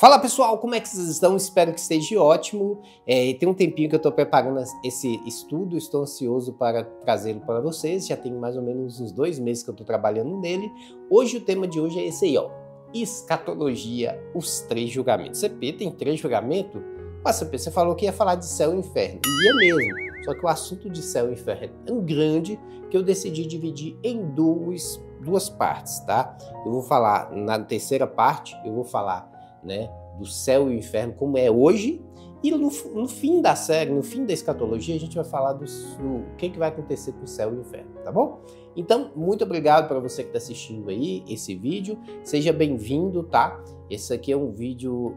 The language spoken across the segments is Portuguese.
Fala pessoal, como é que vocês estão? Espero que esteja ótimo. Tem um tempinho que eu estou preparando esse estudo, estou ansioso para trazê-lo para vocês. Já tem mais ou menos uns 2 meses que eu estou trabalhando nele. Hoje o tema de hoje é esse aí, ó. Escatologia, os 3 julgamentos. CP tem 3 julgamentos? Mas CP, você falou que ia falar de céu e inferno. E é mesmo. Só que o assunto de céu e inferno é tão grande que eu decidi dividir em duas partes, tá? Eu vou falar na terceira parte, eu vou falar, né, do céu e o inferno como é hoje, e no fim da série, no fim da escatologia, a gente vai falar do que vai acontecer com o céu e o inferno, tá bom? Então, muito obrigado para você que está assistindo aí esse vídeo, seja bem-vindo, tá? Esse aqui é um vídeo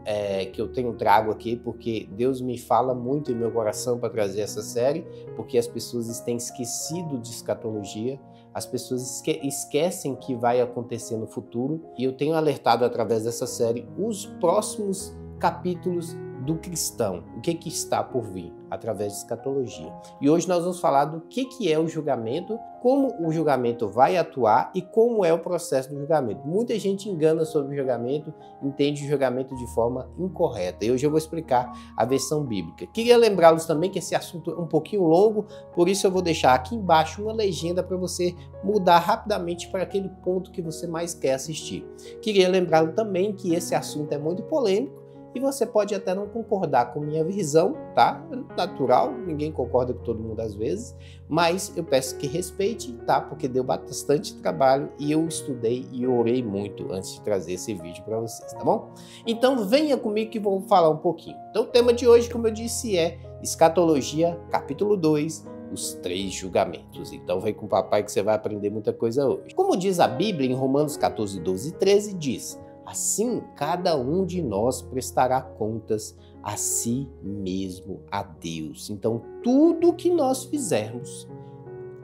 que eu trago aqui porque Deus me fala muito em meu coração para trazer essa série, porque as pessoas têm esquecido de escatologia, as pessoas esquecem que vai acontecer no futuro, e eu tenho alertado através dessa série os próximos capítulos do cristão, o que está por vir através de escatologia. E hoje nós vamos falar do que é o julgamento, como o julgamento vai atuar e como é o processo do julgamento. Muita gente engana sobre o julgamento, entende o julgamento de forma incorreta. E hoje eu vou explicar a versão bíblica. Queria lembrá-los também que esse assunto é um pouquinho longo, por isso eu vou deixar aqui embaixo uma legenda para você mudar rapidamente para aquele ponto que você mais quer assistir. Queria lembrá-lo também que esse assunto é muito polêmico, e você pode até não concordar com minha visão, tá? É natural, ninguém concorda com todo mundo às vezes, mas eu peço que respeite, tá? Porque deu bastante trabalho e eu estudei e orei muito antes de trazer esse vídeo para vocês, tá bom? Então venha comigo que vou falar um pouquinho. Então o tema de hoje, como eu disse, é Escatologia, capítulo 2, os 3 julgamentos. Então vem com o papai que você vai aprender muita coisa hoje. Como diz a Bíblia em Romanos 14, 12 e 13, diz: assim, cada um de nós prestará contas a si mesmo, a Deus. Então, tudo que nós fizermos,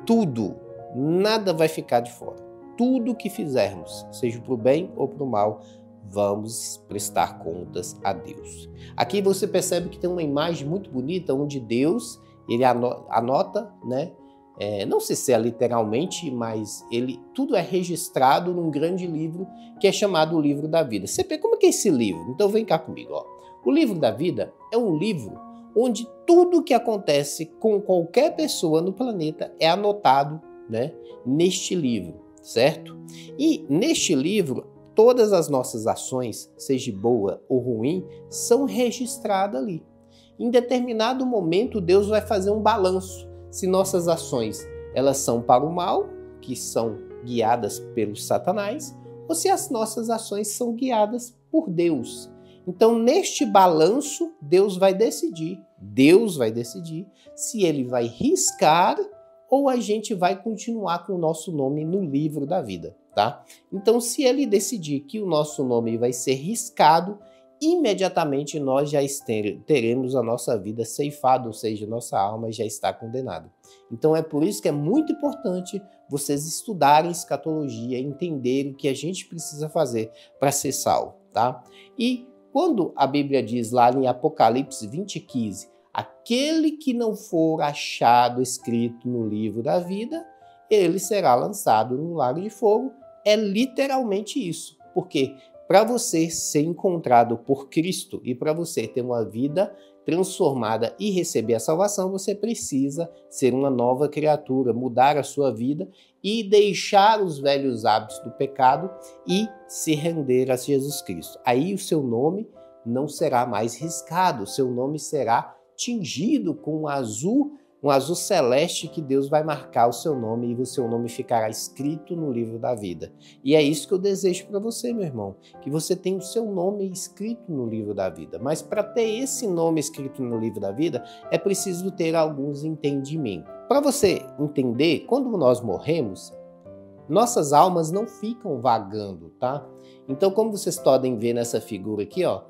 tudo, nada vai ficar de fora. Tudo que fizermos, seja para o bem ou para o mal, vamos prestar contas a Deus. Aqui você percebe que tem uma imagem muito bonita, onde Deus, ele anota, né? Não sei se é literalmente, mas tudo é registrado num grande livro que é chamado o Livro da Vida. Você vê como é que é esse livro? Então vem cá comigo, ó. O Livro da Vida é um livro onde tudo que acontece com qualquer pessoa no planeta é anotado, né, neste livro, certo? E neste livro, todas as nossas ações, seja boa ou ruim, são registradas ali. Em determinado momento, Deus vai fazer um balanço. Se nossas ações elas são para o mal, que são guiadas pelo Satanás, ou se as nossas ações são guiadas por Deus. Então, neste balanço, Deus vai decidir se ele vai riscar ou a gente vai continuar com o nosso nome no livro da vida, tá? Então, se ele decidir que o nosso nome vai ser riscado, imediatamente nós já teremos a nossa vida ceifada, ou seja, nossa alma já está condenada. Então é por isso que é muito importante vocês estudarem escatologia, entenderem o que a gente precisa fazer para ser salvo, tá? E quando a Bíblia diz lá em Apocalipse 20:15, aquele que não for achado escrito no livro da vida, ele será lançado no lago de fogo, é literalmente isso, porque para você ser encontrado por Cristo e para você ter uma vida transformada e receber a salvação, você precisa ser uma nova criatura, mudar a sua vida e deixar os velhos hábitos do pecado e se render a Jesus Cristo. Aí o seu nome não será mais riscado, o seu nome será tingido com um azul celeste, que Deus vai marcar o seu nome e o seu nome ficará escrito no livro da vida. E é isso que eu desejo para você, meu irmão, que você tenha o seu nome escrito no livro da vida. Mas para ter esse nome escrito no livro da vida, é preciso ter alguns entendimentos. Para você entender, quando nós morremos, nossas almas não ficam vagando, tá? Então, como vocês podem ver nessa figura aqui, ó,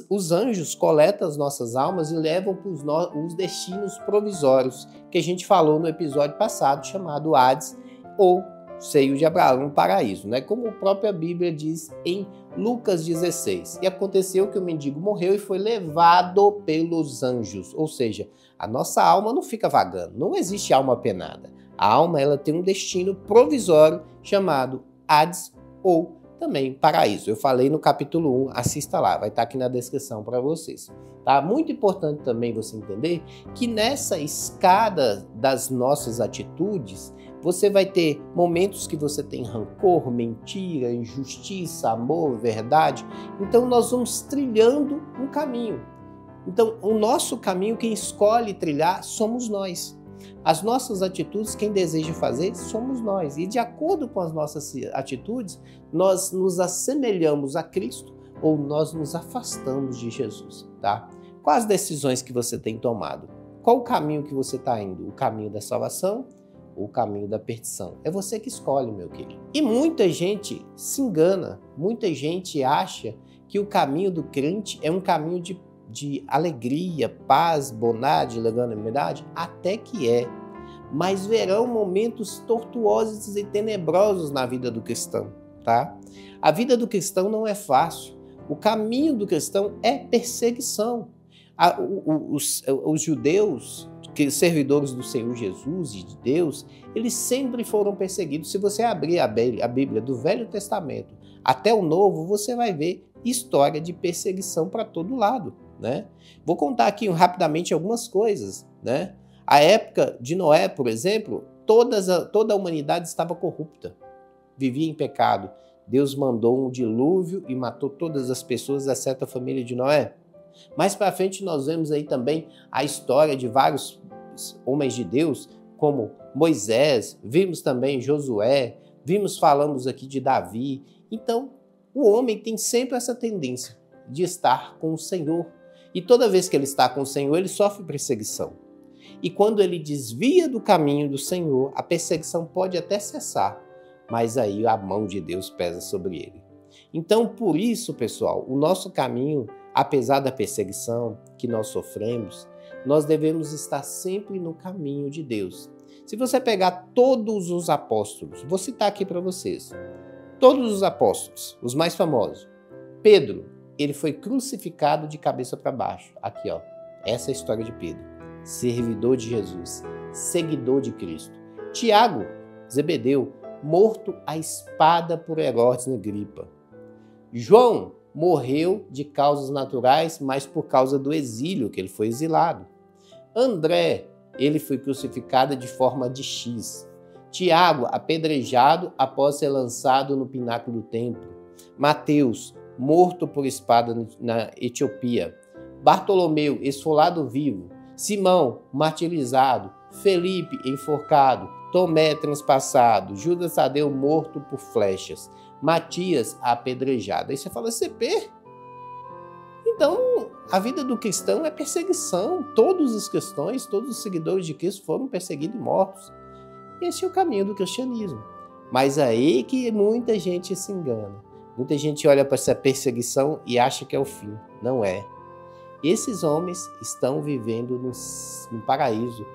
os anjos coletam as nossas almas e levam para os destinos provisórios que a gente falou no episódio passado, chamado Hades ou seio de Abraão, paraíso, né? Como a própria Bíblia diz em Lucas 16. E aconteceu que o mendigo morreu e foi levado pelos anjos, ou seja, a nossa alma não fica vagando, não existe alma penada. A alma ela tem um destino provisório chamado Hades ou também paraíso. Eu falei no capítulo 1, assista lá, vai estar aqui na descrição para vocês. Tá? Muito importante também você entender que nessa escada das nossas atitudes, você vai ter momentos que você tem rancor, mentira, injustiça, amor, verdade. Então nós vamos trilhando um caminho. Então o nosso caminho, quem escolhe trilhar, somos nós. As nossas atitudes, quem deseja fazer, somos nós. E de acordo com as nossas atitudes, nós nos assemelhamos a Cristo ou nós nos afastamos de Jesus, tá? Quais as decisões que você tem tomado? Qual o caminho que você está indo? O caminho da salvação ou o caminho da perdição? É você que escolhe, meu querido. E muita gente se engana, muita gente acha que o caminho do crente é um caminho de alegria, paz, bondade, longanimidade, até que é. Mas verão momentos tortuosos e tenebrosos na vida do cristão, tá? A vida do cristão não é fácil. O caminho do cristão é perseguição. Os judeus, servidores do Senhor Jesus e de Deus, eles sempre foram perseguidos. Se você abrir a Bíblia do Velho Testamento até o Novo, você vai ver história de perseguição para todo lado, né? Vou contar aqui rapidamente algumas coisas, né? A época de Noé, por exemplo, toda a humanidade estava corrupta, vivia em pecado. Deus mandou um dilúvio e matou todas as pessoas, exceto a família de Noé. Mais para frente nós vemos aí também a história de vários homens de Deus, como Moisés, vimos também Josué, falamos aqui de Davi. Então, o homem tem sempre essa tendência de estar com o Senhor. E toda vez que ele está com o Senhor, ele sofre perseguição. E quando ele desvia do caminho do Senhor, a perseguição pode até cessar, mas aí a mão de Deus pesa sobre ele. Então, por isso, pessoal, o nosso caminho, apesar da perseguição que nós sofremos, nós devemos estar sempre no caminho de Deus. Se você pegar todos os apóstolos, vou citar aqui para vocês, todos os apóstolos, os mais famosos, Pedro, ele foi crucificado de cabeça para baixo. Aqui, ó, essa é a história de Pedro. Servidor de Jesus, seguidor de Cristo. Tiago, Zebedeu, morto à espada por Herodes Agripa. João morreu de causas naturais, mas por causa do exílio, que ele foi exilado. André, ele foi crucificado de forma de X. Tiago, apedrejado após ser lançado no pináculo do templo. Mateus, morto por espada na Etiópia. Bartolomeu, esfolado vivo. Simão, martirizado. Felipe, enforcado. Tomé, transpassado. Judas Tadeu, morto por flechas. Matias, apedrejado. Aí você fala, CP? Então, a vida do cristão é perseguição. Todos os cristãos, todos os seguidores de Cristo foram perseguidos e mortos. Esse é o caminho do cristianismo. Mas aí que muita gente se engana. Muita gente olha para essa perseguição e acha que é o fim. Não é. Esses homens estão vivendo no paraíso,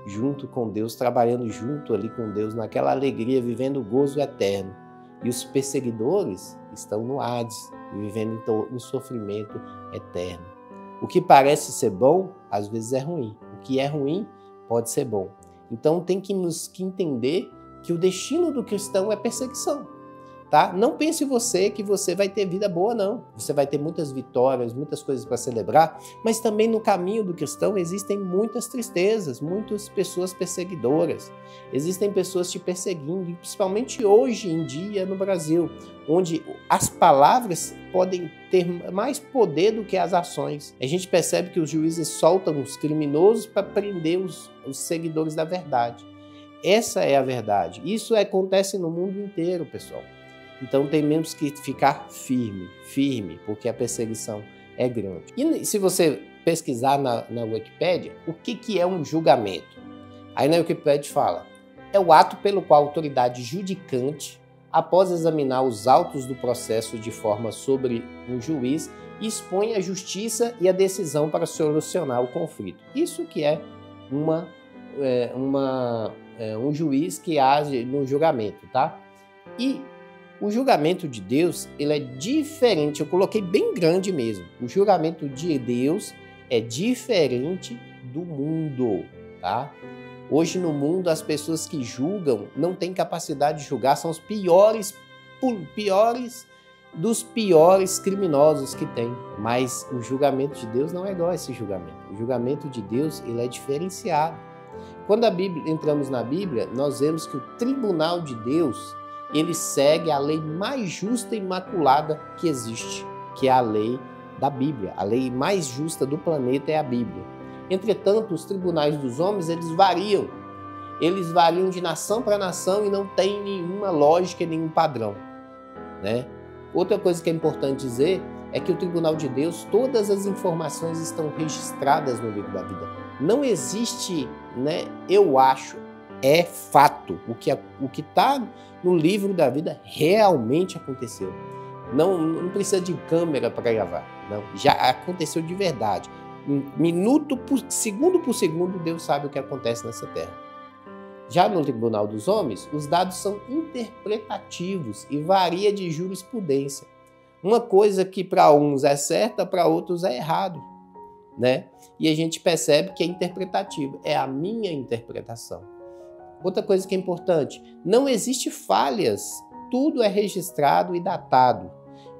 junto com Deus, trabalhando junto ali com Deus, naquela alegria, vivendo o gozo eterno. E os perseguidores estão no Hades, vivendo em sofrimento eterno. O que parece ser bom, às vezes é ruim. O que é ruim, pode ser bom. Então tem que entender que o destino do cristão é perseguição. Tá? Não pense você que você vai ter vida boa, não. Você vai ter muitas vitórias, muitas coisas para celebrar, mas também no caminho do cristão existem muitas tristezas, muitas pessoas perseguidoras. Existem pessoas te perseguindo, principalmente hoje em dia no Brasil, onde as palavras podem ter mais poder do que as ações. A gente percebe que os juízes soltam os criminosos para prender os seguidores da verdade. Essa é a verdade. Isso acontece no mundo inteiro, pessoal. Então temos que ficar firme, porque a perseguição é grande. E se você pesquisar na Wikipédia, o que é um julgamento? Aí na Wikipédia fala, é o ato pelo qual a autoridade judicante, após examinar os autos do processo de forma sobre um juiz, expõe a justiça e a decisão para solucionar o conflito. Isso que é um juiz que age no julgamento, tá? E o julgamento de Deus, ele é diferente, eu coloquei bem grande mesmo. O julgamento de Deus é diferente do mundo, tá? Hoje no mundo, as pessoas que julgam não têm capacidade de julgar, são os piores dos piores criminosos que tem. Mas o julgamento de Deus não é igual a esse julgamento. O julgamento de Deus, ele é diferenciado. Quando entramos na Bíblia, nós vemos que o tribunal de Deus, ele segue a lei mais justa e imaculada que existe, que é a lei da Bíblia. A lei mais justa do planeta é a Bíblia. Entretanto, os tribunais dos homens, eles variam. Eles variam de nação para nação e não tem nenhuma lógica e nenhum padrão, né? Outra coisa que é importante dizer é que o tribunal de Deus, todas as informações estão registradas no livro da vida. Não existe, né, eu acho, é fato. O que está no livro da vida realmente aconteceu. Não precisa de câmera para gravar. Não, já aconteceu de verdade. Segundo por segundo, Deus sabe o que acontece nessa terra. Já no Tribunal dos Homens, os dados são interpretativos e varia de jurisprudência. Uma coisa que para uns é certa, para outros é errado, né? E a gente percebe que é interpretativo, é a minha interpretação. Outra coisa que é importante, não existe falhas, tudo é registrado e datado.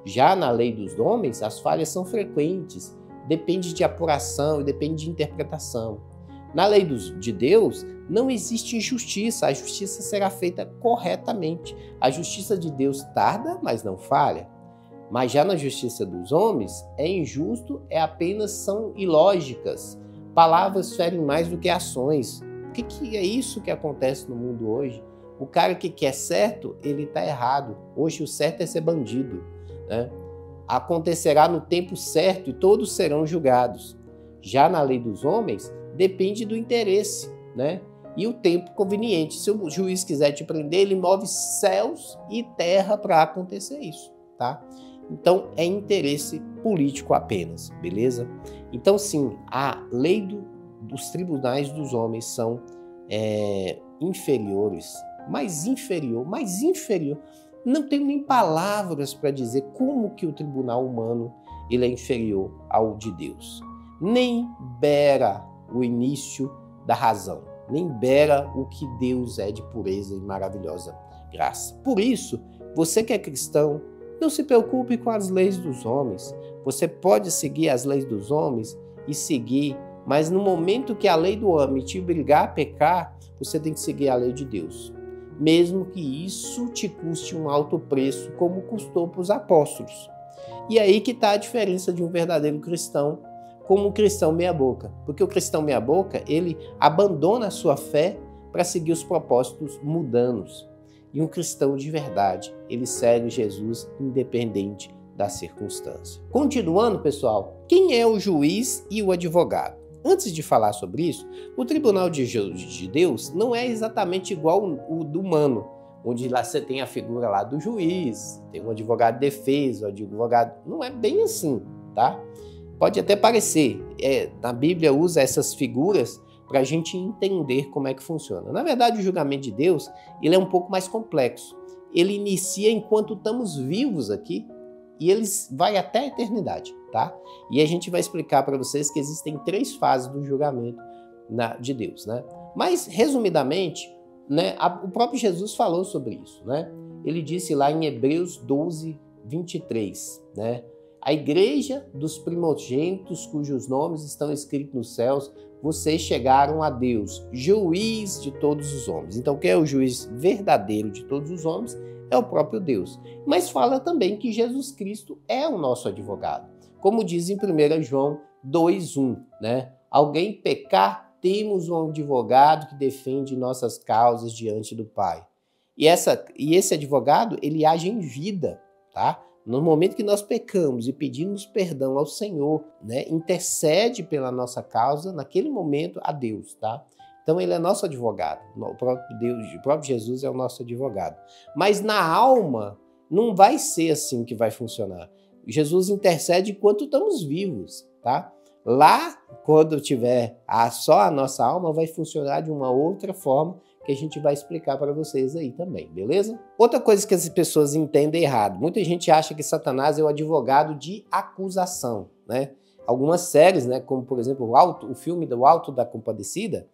Já na lei dos homens, as falhas são frequentes, depende de apuração e depende de interpretação. Na lei de Deus, não existe injustiça, a justiça será feita corretamente. A justiça de Deus tarda, mas não falha. Mas já na justiça dos homens, é injusto, apenas são ilógicas. Palavras ferem mais do que ações. O que é isso que acontece no mundo hoje? O cara que quer certo, ele está errado. Hoje o certo é ser bandido, né? Acontecerá no tempo certo e todos serão julgados. Já na lei dos homens, depende do interesse, né? E o tempo conveniente. Se o juiz quiser te prender, ele move céus e terra para acontecer isso, tá? Então, é interesse político apenas, beleza? Então, sim, a lei dos tribunais dos homens são inferiores, mais inferior. Não tenho nem palavras para dizer como que o tribunal humano ele é inferior ao de Deus. Nem beira o início da razão, nem beira o que Deus é de pureza e maravilhosa graça. Por isso, você que é cristão, não se preocupe com as leis dos homens. Você pode seguir as leis dos homens e seguir, mas no momento que a lei do homem te obrigar a pecar, você tem que seguir a lei de Deus. Mesmo que isso te custe um alto preço, como custou para os apóstolos. E aí que está a diferença de um verdadeiro cristão como um cristão meia-boca. Porque o cristão meia-boca, ele abandona a sua fé para seguir os propósitos mundanos. E um cristão de verdade, ele segue Jesus independente da circunstância. Continuando, pessoal, quem é o juiz e o advogado? Antes de falar sobre isso, o tribunal de Deus não é exatamente igual o do humano, onde lá você tem a figura lá do juiz, tem um advogado de defesa, o advogado... Não é bem assim, tá? Pode até parecer, na Bíblia usa essas figuras para a gente entender como é que funciona. Na verdade, o julgamento de Deus ele é um pouco mais complexo. Ele inicia enquanto estamos vivos aqui e ele vai até a eternidade, tá? E a gente vai explicar para vocês que existem 3 fases do julgamento de Deus, né? Mas, resumidamente, né, o próprio Jesus falou sobre isso, né? Ele disse lá em Hebreus 12, 23, né? A igreja dos primogênitos cujos nomes estão escritos nos céus, vocês chegaram a Deus, juiz de todos os homens. Então, quem é o juiz verdadeiro de todos os homens é o próprio Deus. Mas fala também que Jesus Cristo é o nosso advogado. Como diz em 1 João 2,1, né? Alguém pecar, temos um advogado que defende nossas causas diante do Pai. E esse advogado, ele age em vida, tá? No momento que nós pecamos e pedimos perdão ao Senhor, né, intercede pela nossa causa, naquele momento, a Deus, tá? Então, ele é nosso advogado. O próprio Deus, o próprio Jesus é o nosso advogado. Mas na alma, não vai ser assim que vai funcionar. Jesus intercede enquanto estamos vivos, tá? Lá, quando tiver só a nossa alma, vai funcionar de uma outra forma, que a gente vai explicar para vocês aí também, beleza? Outra coisa que as pessoas entendem errado, muita gente acha que Satanás é o advogado de acusação, né? Algumas séries, né, como por exemplo o filme do Alto da Compadecida,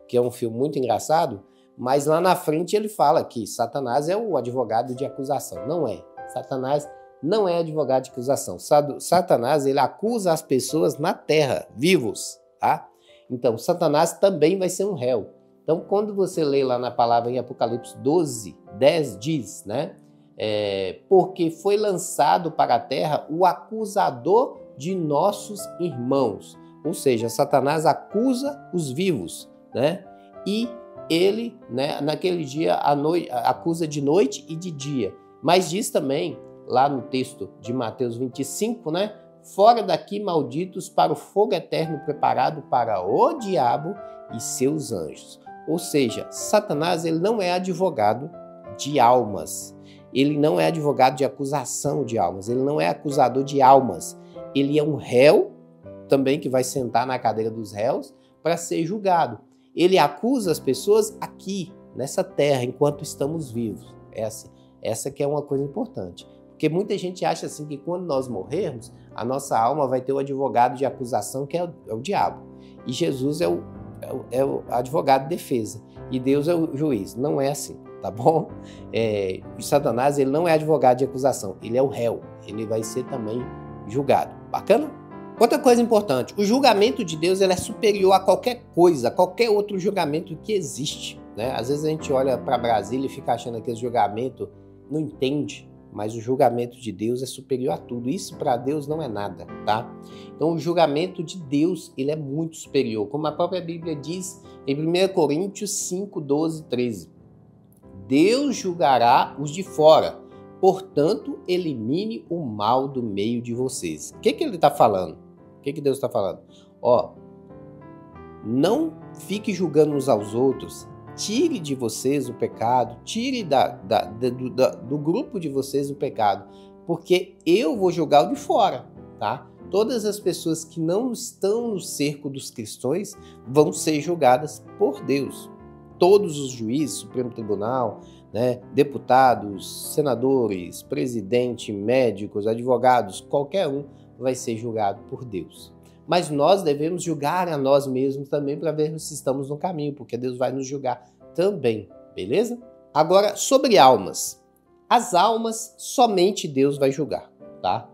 que é um filme muito engraçado, mas lá na frente ele fala que Satanás é o advogado de acusação. Não é. Satanás não é advogado de acusação. Satanás, ele acusa as pessoas na terra, vivos, tá? Então, Satanás também vai ser um réu. Então, quando você lê lá na palavra em Apocalipse 12, 10, diz, né? Porque foi lançado para a terra o acusador de nossos irmãos. Ou seja, Satanás acusa os vivos, né? E ele, né, naquele dia, acusa de noite e de dia. Mas diz também, lá no texto de Mateus 25, né? Fora daqui, malditos, para o fogo eterno preparado para o diabo e seus anjos. Ou seja, Satanás, ele não é advogado de almas. Ele não é advogado de acusação de almas. Ele não é acusador de almas. Ele é um réu, também que vai sentar na cadeira dos réus para ser julgado. Ele acusa as pessoas aqui, nessa terra, enquanto estamos vivos. Essa que é uma coisa importante. Porque muita gente acha assim que quando nós morrermos, a nossa alma vai ter o advogado de acusação, que é o diabo. E Jesus é o advogado de defesa. E Deus é o juiz. Não é assim, tá bom? O Satanás, ele não é advogado de acusação. Ele é o réu. Ele vai ser também julgado. Bacana? Outra coisa importante, o julgamento de Deus, ele é superior a qualquer coisa, a qualquer outro julgamento que existe, né? Às vezes a gente olha para Brasília e fica achando que esse julgamento não entende, mas o julgamento de Deus é superior a tudo. Isso para Deus não é nada, tá? Então o julgamento de Deus, ele é muito superior, como a própria Bíblia diz em 1 Coríntios 5, 12, 13. Deus julgará os de fora, portanto, elimine o mal do meio de vocês. O que ele está falando? O que Deus está falando? Não fique julgando uns aos outros, tire de vocês o pecado, tire do grupo de vocês o pecado, porque eu vou julgar o de fora, tá? Todas as pessoas que não estão no cerco dos cristãos vão ser julgadas por Deus. Todos os juízes, Supremo Tribunal, né, deputados, senadores, presidente, médicos, advogados, qualquer um vai ser julgado por Deus. Mas nós devemos julgar a nós mesmos também para ver se estamos no caminho, porque Deus vai nos julgar também, beleza? Agora, sobre almas. As almas, somente Deus vai julgar, tá?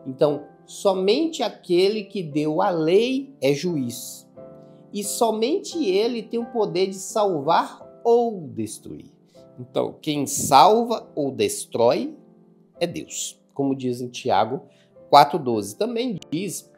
Então, somente aquele que deu a lei é juiz. E somente ele tem o poder de salvar ou destruir. Então, quem salva ou destrói é Deus. Como diz em Tiago 4,12. Também diz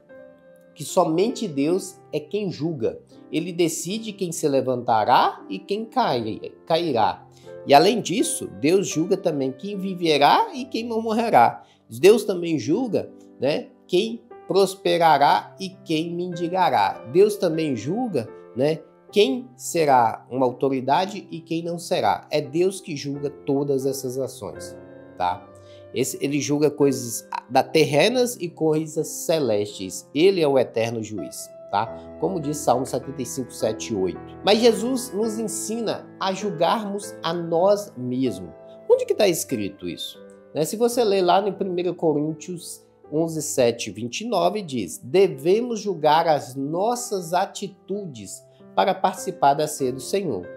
que somente Deus é quem julga. Ele decide quem se levantará e quem cairá. E além disso, Deus julga também quem viverá e quem não morrerá. Deus também julga, né, quem prosperará e quem mendigará. Deus também julga, né, quem será uma autoridade e quem não será. É Deus que julga todas essas ações, tá? Ele julga coisas terrenas e coisas celestes. Ele é o eterno juiz, tá? Como diz Salmo 75, 7 e 8. Mas Jesus nos ensina a julgarmos a nós mesmos. Onde que está escrito isso? Se você ler lá no 1 Coríntios 11, 7 e 29, diz: devemos julgar as nossas atitudes para participar da ceia do Senhor.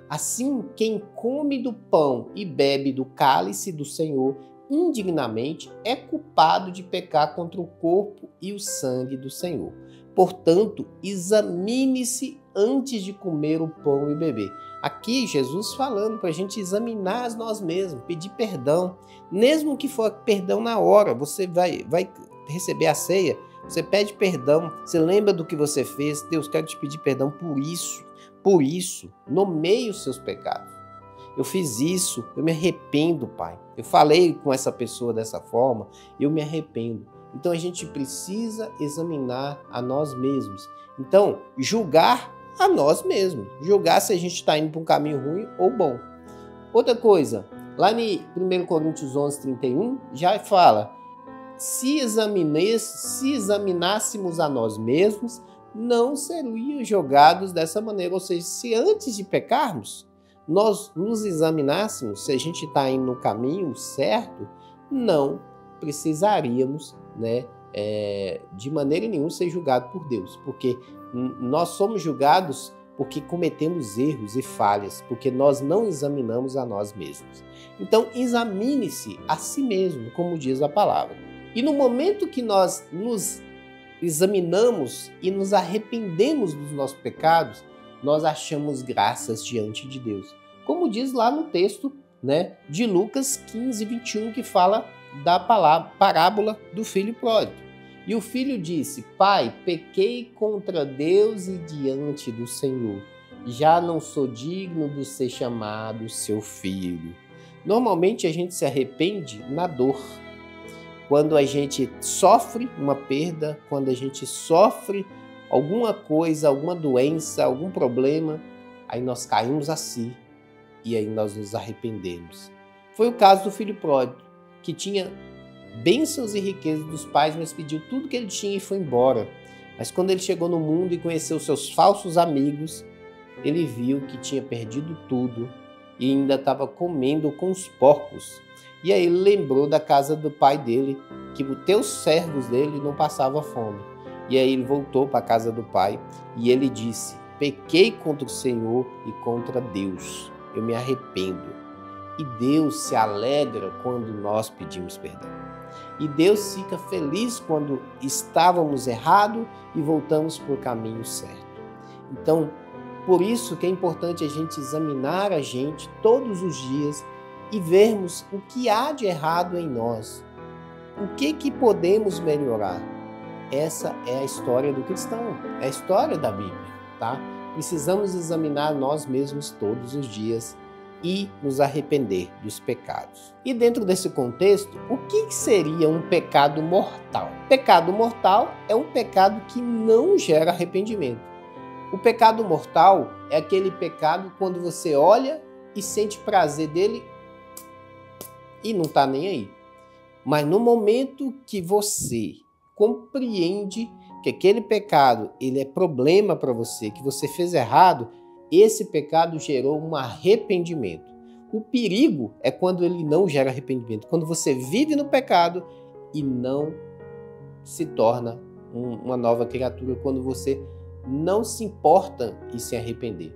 Assim, quem come do pão e bebe do cálice do Senhor indignamente é culpado de pecar contra o corpo e o sangue do Senhor. Portanto, examine-se antes de comer o pão e beber. Aqui, Jesus falando para a gente examinar nós mesmos, pedir perdão. Mesmo que for perdão na hora, você vai receber a ceia, você pede perdão, você lembra do que você fez. Deus, quer te pedir perdão por isso, nomeie os seus pecados. Eu fiz isso, eu me arrependo, Pai. Eu falei com essa pessoa dessa forma, eu me arrependo. Então a gente precisa examinar a nós mesmos. Então, julgar a nós mesmos. Julgar se a gente está indo para um caminho ruim ou bom. Outra coisa, lá em 1 Coríntios 11, 31, já fala: se examinássemos a nós mesmos, não seriam julgados dessa maneira. Ou seja, se antes de pecarmos, nós nos examinássemos se a gente está indo no caminho certo, não precisaríamos, de maneira nenhuma ser julgado por Deus, porque nós somos julgados porque cometemos erros e falhas, porque nós não examinamos a nós mesmos. Então, examine-se a si mesmo, como diz a palavra. E no momento que nós nos examinamos e nos arrependemos dos nossos pecados, nós achamos graças diante de Deus. Como diz lá no texto, né, de Lucas 15, 21, que fala da parábola do filho pródigo. E o filho disse: Pai, pequei contra Deus e diante do Senhor. Já não sou digno de ser chamado seu filho. Normalmente a gente se arrepende na dor. Quando a gente sofre uma perda, quando a gente sofre alguma coisa, alguma doença, algum problema, aí nós caímos a si e aí nós nos arrependemos. Foi o caso do filho pródigo, que tinha bênçãos e riquezas dos pais, mas pediu tudo que ele tinha e foi embora. Mas quando ele chegou no mundo e conheceu seus falsos amigos, ele viu que tinha perdido tudo e ainda estava comendo com os porcos. E aí ele lembrou da casa do pai dele, que os teus servos dele não passavam fome. E aí ele voltou para a casa do pai e ele disse: pequei contra o Senhor e contra Deus. Eu me arrependo. E Deus se alegra quando nós pedimos perdão. E Deus fica feliz quando estávamos errados e voltamos para o caminho certo. Então, por isso que é importante a gente examinar a gente todos os dias e vermos o que há de errado em nós. O que podemos melhorar? Essa é a história do cristão, é a história da Bíblia, tá? Precisamos examinar nós mesmos todos os dias e nos arrepender dos pecados. E dentro desse contexto, o que seria um pecado mortal? Pecado mortal é um pecado que não gera arrependimento. O pecado mortal é aquele pecado quando você olha e sente prazer dele e não está nem aí. Mas no momento que você compreende que aquele pecado ele é problema para você, que você fez errado, esse pecado gerou um arrependimento. O perigo é quando ele não gera arrependimento, quando você vive no pecado e não se torna uma nova criatura, quando você não se importa em se arrepender.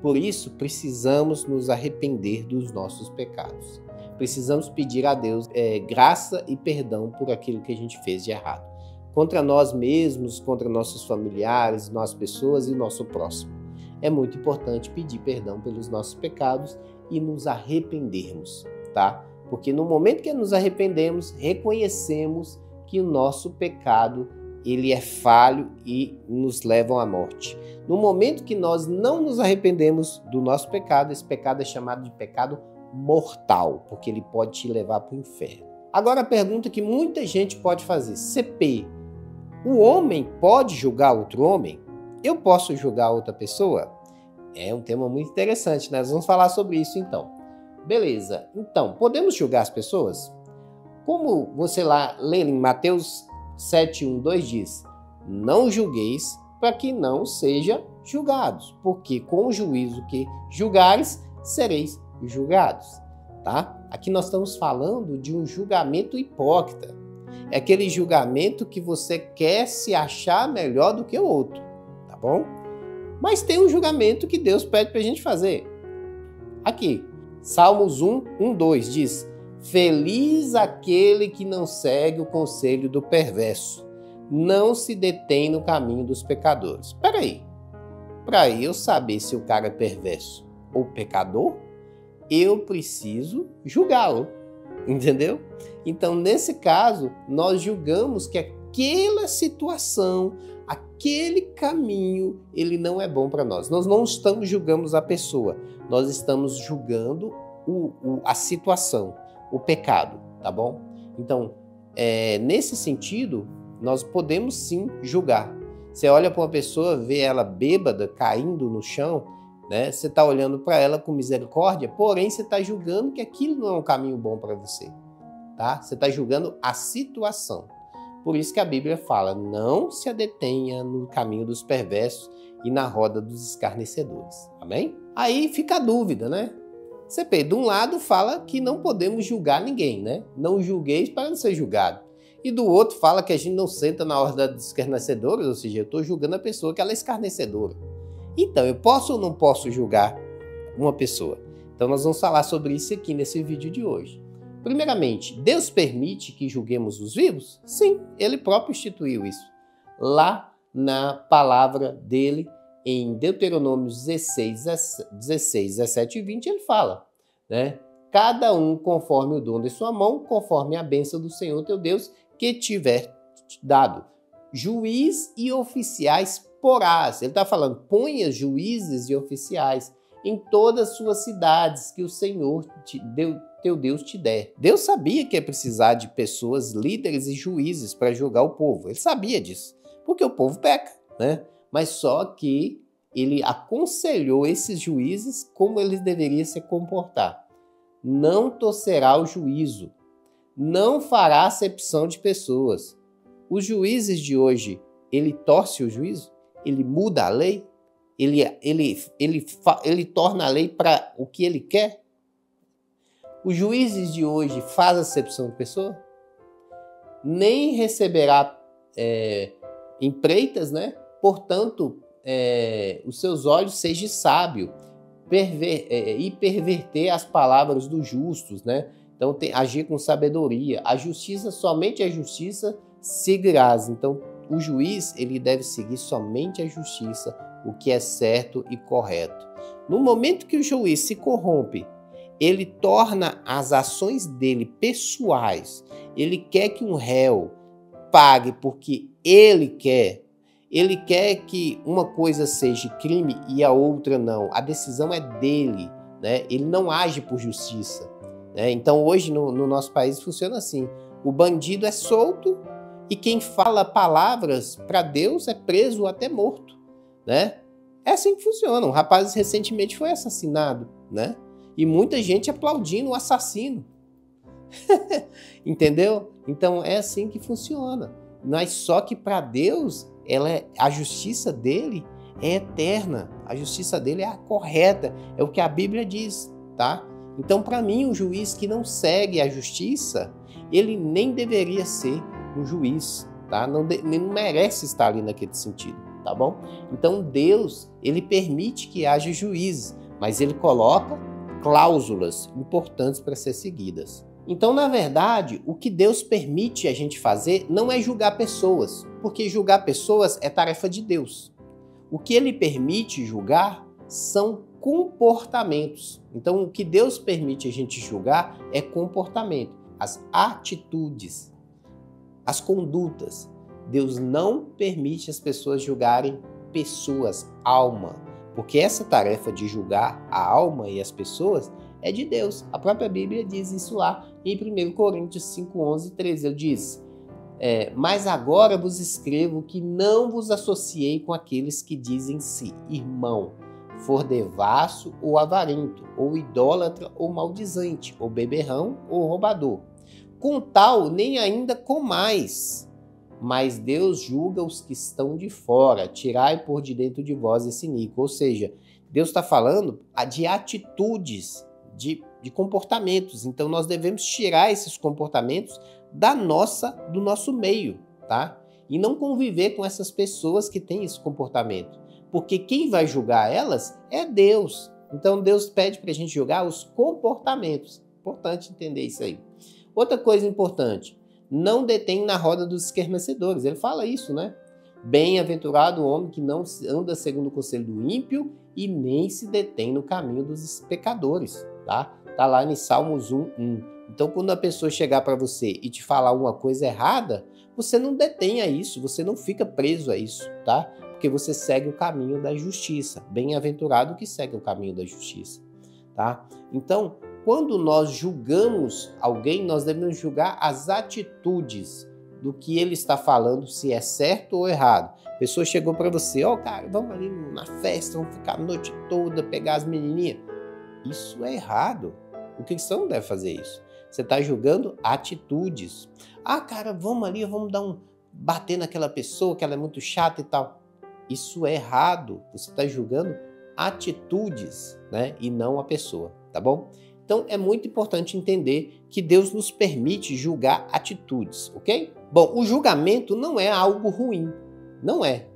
Por isso, precisamos nos arrepender dos nossos pecados. Precisamos pedir a Deus graça e perdão por aquilo que a gente fez de errado. Contra nós mesmos, contra nossos familiares, nossas pessoas e nosso próximo. É muito importante pedir perdão pelos nossos pecados e nos arrependermos, tá? Porque no momento que nos arrependemos, reconhecemos que o nosso pecado ele é falho e nos leva à morte. No momento que nós não nos arrependemos do nosso pecado, esse pecado é chamado de pecado mortal, porque ele pode te levar para o inferno. Agora a pergunta que muita gente pode fazer: CP, o homem pode julgar outro homem? Eu posso julgar outra pessoa? É um tema muito interessante, né? Nós vamos falar sobre isso então. Beleza, então, podemos julgar as pessoas? Como você lá lê em Mateus 7:1-2 diz: não julgueis para que não sejam julgados, porque com o juízo que julgares, sereis julgados, tá? Aqui nós estamos falando de um julgamento hipócrita. É aquele julgamento que você quer se achar melhor do que o outro, tá bom? Mas tem um julgamento que Deus pede para a gente fazer. Aqui, Salmos 1:2 diz: feliz aquele que não segue o conselho do perverso, não se detém no caminho dos pecadores. Espera aí, para eu saber se o cara é perverso ou pecador, eu preciso julgá-lo, entendeu? Então, nesse caso, nós julgamos que aquela situação, aquele caminho, ele não é bom para nós. Nós não estamos julgando a pessoa, nós estamos julgando a situação, o pecado, tá bom? Então, nesse sentido, nós podemos sim julgar. Você olha para uma pessoa, vê ela bêbada, caindo no chão, né? Você está olhando para ela com misericórdia, porém você está julgando que aquilo não é um caminho bom para você, tá? Você está julgando a situação. Por isso que a Bíblia fala: não se detenha no caminho dos perversos e na roda dos escarnecedores. Amém? Aí fica a dúvida, né? CP, de um lado fala que não podemos julgar ninguém, né? Não julgueis para não ser julgado. E do outro fala que a gente não senta na roda dos escarnecedores, ou seja, eu estou julgando a pessoa que ela é escarnecedora. Então, eu posso ou não posso julgar uma pessoa? Então, nós vamos falar sobre isso aqui nesse vídeo de hoje. Primeiramente, Deus permite que julguemos os vivos? Sim, Ele próprio instituiu isso. Lá na palavra dele, em Deuteronômio 16, 17 e 20, ele fala, né? Cada um conforme o dom de sua mão, conforme a bênção do Senhor teu Deus, que tiver dado. Juiz e oficiais porás. Ele está falando, ponha juízes e oficiais em todas as suas cidades que o Senhor teu Deus te der. Deus sabia que ia precisar de pessoas, líderes e juízes para julgar o povo. Ele sabia disso, porque o povo peca, né? Mas só que ele aconselhou esses juízes como eles deveriam se comportar. Não torcerá o juízo, não fará acepção de pessoas. Os juízes de hoje, ele torce o juízo? Ele muda a lei? Ele torna a lei para o que ele quer? Os juízes de hoje fazem acepção de pessoa? Nem receberá empreitas, né? Portanto, os seus olhos sejam sábios e perverter as palavras dos justos, né? Então, agir com sabedoria. A justiça, somente a justiça seguirás. Então, o juiz, ele deve seguir somente a justiça, o que é certo e correto. No momento que o juiz se corrompe, ele torna as ações dele pessoais. Ele quer que um réu pague porque ele quer. Ele quer que uma coisa seja crime e a outra não. A decisão é dele, né? Ele não age por justiça, né? Então, hoje, no nosso país, funciona assim. O bandido é solto e quem fala palavras para Deus é preso ou até morto, né? É assim que funciona. Um rapaz recentemente foi assassinado, né? E muita gente aplaudindo o assassino. Entendeu? Então, é assim que funciona. Mas só que para Deus, a justiça dele é eterna. A justiça dele é a correta. É o que a Bíblia diz, tá? Então, para mim, um juiz que não segue a justiça, ele nem deveria ser um juiz, tá? Não merece estar ali naquele sentido, tá bom? Então, Deus, ele permite que haja juízes, mas ele coloca cláusulas importantes para ser seguidas. Então, na verdade, o que Deus permite a gente fazer não é julgar pessoas, porque julgar pessoas é tarefa de Deus. O que ele permite julgar são comportamentos. Então, o que Deus permite a gente julgar é comportamento, as atitudes, as condutas. Deus não permite as pessoas julgarem pessoas, alma, porque essa tarefa de julgar a alma e as pessoas é de Deus. A própria Bíblia diz isso lá em 1 Coríntios 5, 11 e 13. Ele diz, mas agora vos escrevo que não vos associei com aqueles que dizem-se irmão, for devasso ou avarento, ou idólatra ou maldizente, ou beberrão ou roubador. Com tal, nem ainda comais. Mas Deus julga os que estão de fora, tirai por de dentro de vós esse iníquo. Ou seja, Deus está falando de atitudes, de comportamentos. Então, nós devemos tirar esses comportamentos do nosso meio, tá? E não conviver com essas pessoas que têm esse comportamento. Porque quem vai julgar elas é Deus. Então, Deus pede para a gente julgar os comportamentos. Importante entender isso aí. Outra coisa importante, não detém na roda dos escarnecedores. Ele fala isso, né? Bem-aventurado o homem que não anda segundo o conselho do ímpio e nem se detém no caminho dos pecadores, tá? Tá lá em Salmos 1:1. Então, quando a pessoa chegar para você e te falar uma coisa errada, você não detém a isso, você não fica preso a isso, tá? Porque você segue o caminho da justiça. Bem-aventurado que segue o caminho da justiça, tá? Então, quando nós julgamos alguém, nós devemos julgar as atitudes do que ele está falando, se é certo ou errado. A pessoa chegou para você, cara, vamos ali na festa, vamos ficar a noite toda, pegar as menininhas. Isso é errado. O cristão não deve fazer isso. Você está julgando atitudes. Cara, vamos ali, vamos bater naquela pessoa que ela é muito chata e tal. Isso é errado. Você está julgando atitudes, né? E não a pessoa, tá bom? Então, é muito importante entender que Deus nos permite julgar atitudes, ok? Bom, o julgamento não é algo ruim, não é.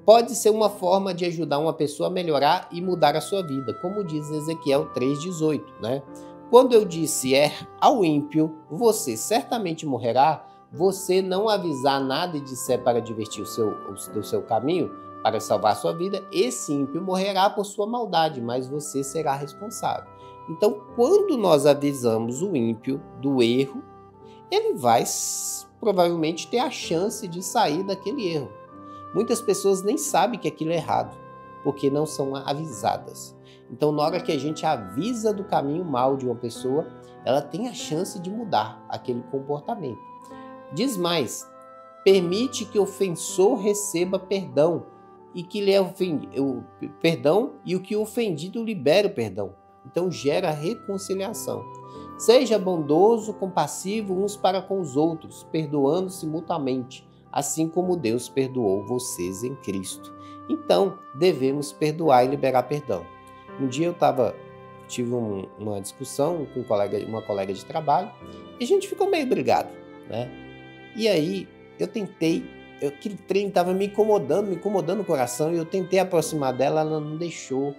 pode ser uma forma de ajudar uma pessoa a melhorar e mudar a sua vida, como diz Ezequiel 3,18, né? Quando eu disse ao ímpio, você certamente morrerá, você não avisar nada e disser para divertir o seu caminho, para salvar a sua vida, esse ímpio morrerá por sua maldade, mas você será responsável. Então, quando nós avisamos o ímpio do erro, ele vai provavelmente ter a chance de sair daquele erro. Muitas pessoas nem sabem que aquilo é errado, porque não são avisadas. Então, na hora que a gente avisa do caminho mal de uma pessoa, ela tem a chance de mudar aquele comportamento. Diz mais, permite que o ofensor receba perdão e que lhe o perdão e o que o ofendido libere o perdão. Então, gera reconciliação. Seja bondoso, compassivo uns para com os outros, perdoando-se mutuamente, assim como Deus perdoou vocês em Cristo. Então, devemos perdoar e liberar perdão. Um dia tive uma discussão com uma colega de trabalho e a gente ficou meio brigado, né? E aí aquele trem estava me incomodando o coração e eu tentei aproximar dela, ela não deixou.